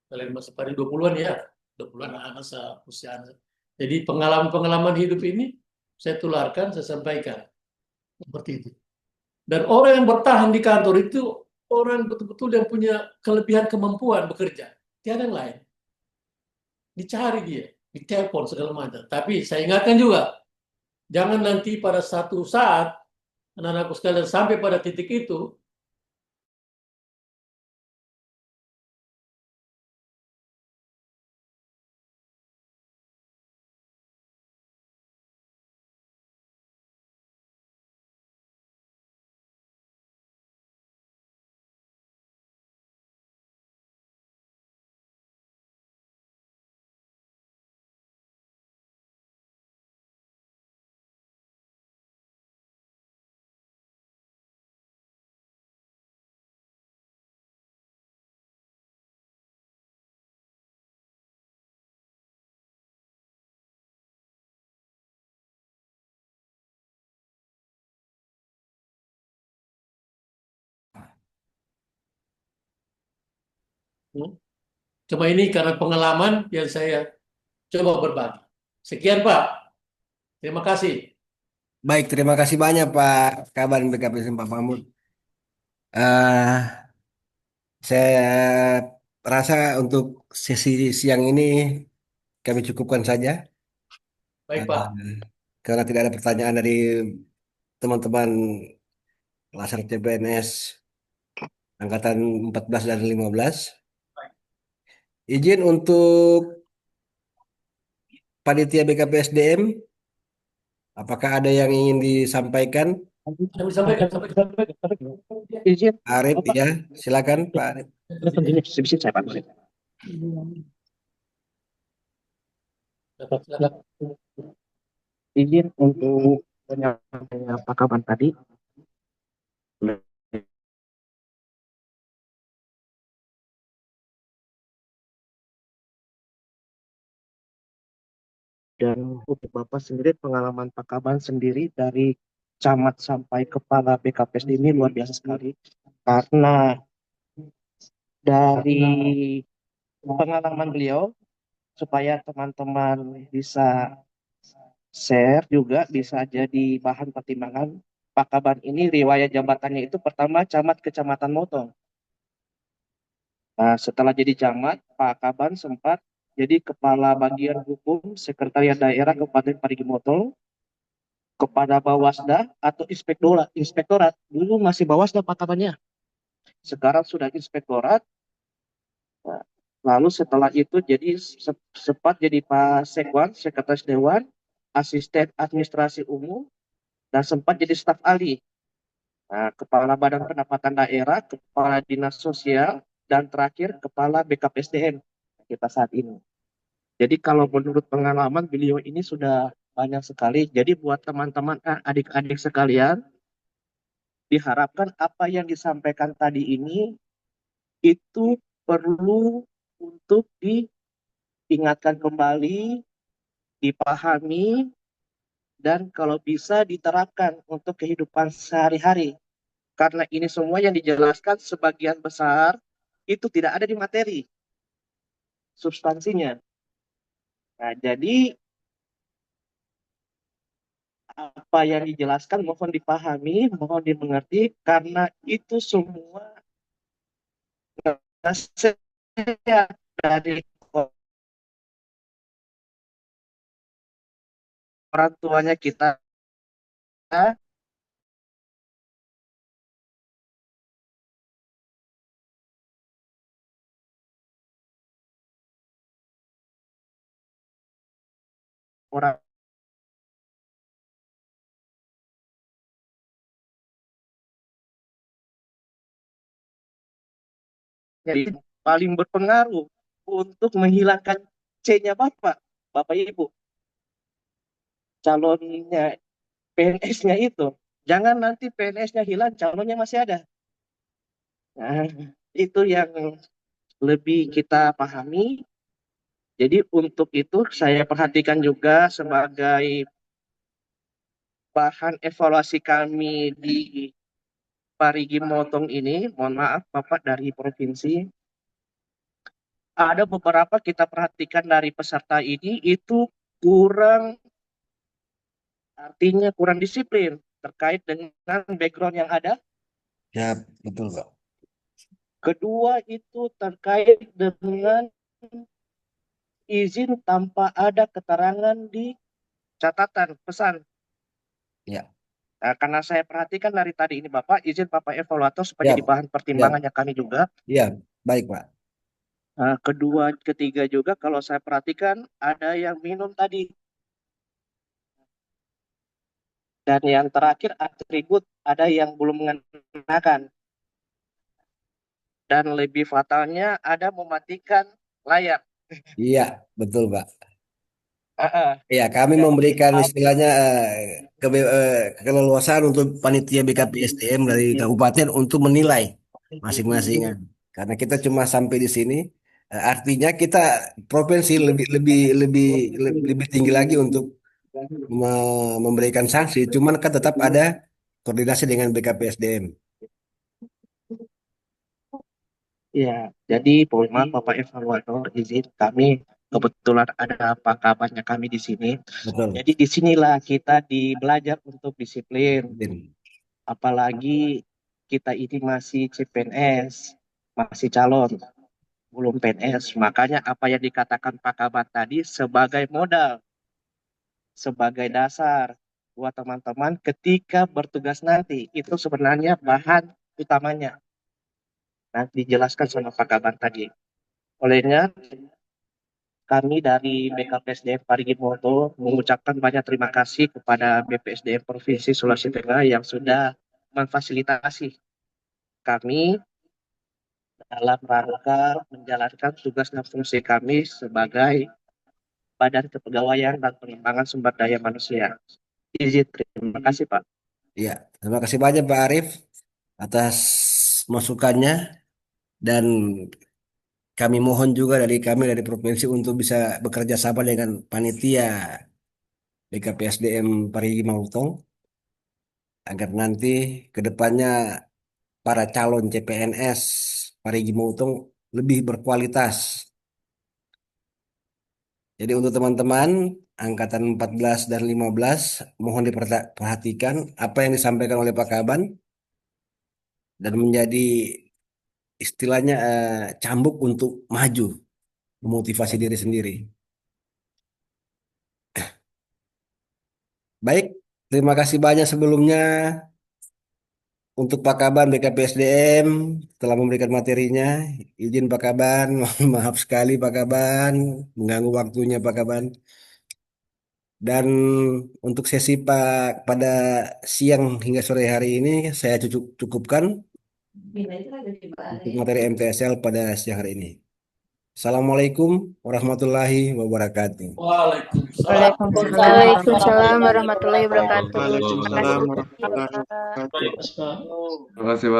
S2: kalian masih pada 20-an ya, 20-an anak usia anak. Jadi pengalaman-pengalaman hidup ini saya tularkan, saya sampaikan seperti itu. Dan orang yang bertahan di kantor itu orang betul-betul yang punya kelebihan kemampuan bekerja, tiada yang lain. Dicari dia, ditelepon segala macam. Tapi saya ingatkan juga, jangan nanti pada satu saat anak-anakku sekalian sampai pada titik itu, Hmm. Cuma ini karena pengalaman yang saya coba berbagi. Sekian Pak, terima kasih.
S1: Baik, terima kasih banyak Pak Kaban BKPSDM Pak Mahmud. eh saya rasa untuk sesi siang ini kami cukupkan saja.
S2: Baik Pak.
S1: Eh, karena tidak ada pertanyaan dari teman-teman Laser CPNS angkatan 14 dan 15. Izin untuk panitia BKPSDM, apakah ada yang ingin disampaikan?
S2: Kami sampaikan, sampaikan.
S5: Izin,
S1: Arif,
S5: Bapak.
S1: ya, silakan Pak Arif.
S5: Telepon gini, sebisa saya Pak. Izin untuk penyampaian Pak Kaban tadi. Dan untuk Bapak sendiri, pengalaman Pak Kaban sendiri dari camat sampai kepala BKPS ini luar biasa sekali. Karena dari pengalaman beliau, supaya teman-teman bisa share juga, bisa jadi bahan pertimbangan. Pak Kaban ini riwayat jabatannya itu pertama camat Kecamatan Motong. Nah, setelah jadi camat, Pak Kaban sempat jadi Kepala Bagian Hukum Sekretariat Daerah Kabupaten Parigi Motong, kepada Bawasda atau Inspektorat. Dulu masih Bawasda Pak Kabannya. Sekarang sudah Inspektorat. Nah, lalu setelah itu jadi sempat jadi Pak Sekwan, Sekretaris Dewan, Asisten Administrasi Umum, dan sempat jadi staf ahli. Nah, Kepala Badan Pendapatan Daerah, Kepala Dinas Sosial, dan terakhir Kepala BKPSDM kita saat ini. Jadi kalau menurut pengalaman beliau ini sudah banyak sekali. Jadi buat teman-teman adik-adik sekalian, diharapkan apa yang disampaikan tadi ini itu perlu untuk diingatkan kembali, dipahami, dan kalau bisa diterapkan untuk kehidupan sehari-hari. Karena ini semua yang dijelaskan sebagian besar itu tidak ada di materi substansinya. Nah, jadi apa yang dijelaskan mohon dipahami, mohon dimengerti karena itu semua nasihat dari orang tuanya kita, orang yang paling berpengaruh untuk menghilangkan C-nya Bapak, Bapak Ibu, calonnya PNS-nya itu. Jangan nanti PNS-nya hilang, calonnya masih ada. Nah, itu yang lebih kita pahami. Jadi untuk itu saya perhatikan juga sebagai bahan evaluasi kami di Parigi Motong ini, mohon maaf Bapak dari provinsi, ada beberapa kita perhatikan dari peserta ini itu kurang, artinya kurang disiplin terkait dengan background yang ada.
S1: Ya, betul Pak.
S5: Kedua itu terkait dengan izin tanpa ada keterangan di catatan pesan.
S1: Ya,
S5: Nah, karena saya perhatikan dari tadi ini Bapak, izin Bapak evaluator supaya
S1: ya,
S5: jadi bahan
S1: ya,
S5: pertimbangannya kami juga.
S1: ya, baik Pak.
S5: Nah, kedua, ketiga juga kalau saya perhatikan ada yang minum tadi. Dan yang terakhir atribut ada yang belum mengenakan. Dan lebih fatalnya ada mematikan layar.
S1: Iya, betul Pak.
S5: Ah,
S1: Ya, kami
S5: jadi
S1: memberikan istilahnya keleluasaan untuk panitia BKPSDM dari kabupaten untuk menilai masing-masing. Karena kita cuma sampai di sini, artinya kita provinsi lebih lebih lebih lebih tinggi lagi untuk memberikan sanksi. Cuman kan tetap ada koordinasi dengan BKPSDM.
S5: Ya, jadi mohon maaf Bapak Evaluator, izin kami kebetulan ada Pak Kabarnya kami di sini.
S1: Betul.
S5: Jadi disinilah kita belajar untuk disiplin,
S1: Din.
S5: apalagi kita ini masih CPNS, masih calon, belum PNS. Makanya apa yang dikatakan Pak Kabar tadi sebagai modal, sebagai dasar buat teman-teman ketika bertugas nanti. Itu sebenarnya bahan utamanya. Nanti dijelaskan sama Pak Kabar tadi. Olehnya, kami dari BKPSDM Parigi Motto mengucapkan banyak terima kasih kepada BPSDM Provinsi Sulawesi Tengah yang sudah memfasilitasi kami dalam rangka menjalankan tugas dan fungsi kami sebagai Badan Kepegawaian dan Pengembangan Sumber Daya Manusia. Izin, terima kasih Pak.
S1: Ya, terima kasih banyak Pak Arief atas masukannya dan kami mohon juga dari kami dari provinsi untuk bisa bekerja sama dengan panitia BKPSDM Parigi Motong agar nanti ke depannya para calon CPNS Parigi Motong lebih berkualitas. Jadi untuk teman-teman angkatan 14 dan 15 mohon diperhatikan apa yang disampaikan oleh Pak Kaban dan menjadi istilahnya cambuk untuk maju, memotivasi diri sendiri. Baik, terima kasih banyak sebelumnya untuk Pak Kaban BKPSDM telah memberikan materinya. Izin Pak Kaban, mohon maaf sekali Pak Kaban, mengganggu waktunya Pak Kaban. Dan untuk sesi Pak pada siang hingga sore hari ini saya cukupkan
S3: Bina itu kan jadi
S1: untuk
S3: balik.
S1: materi MTSL pada siang hari ini. Assalamualaikum warahmatullahi wabarakatuh.
S2: Waalaikumsalam.
S6: Waalaikumsalam warahmatullahi wabarakatuh. Terima kasih.
S7: Waalaikumsalam warahmatullahi
S6: Pak.
S7: wabarakatuh.
S2: Terima kasih, Pak.
S4: Terima kasih, Pak.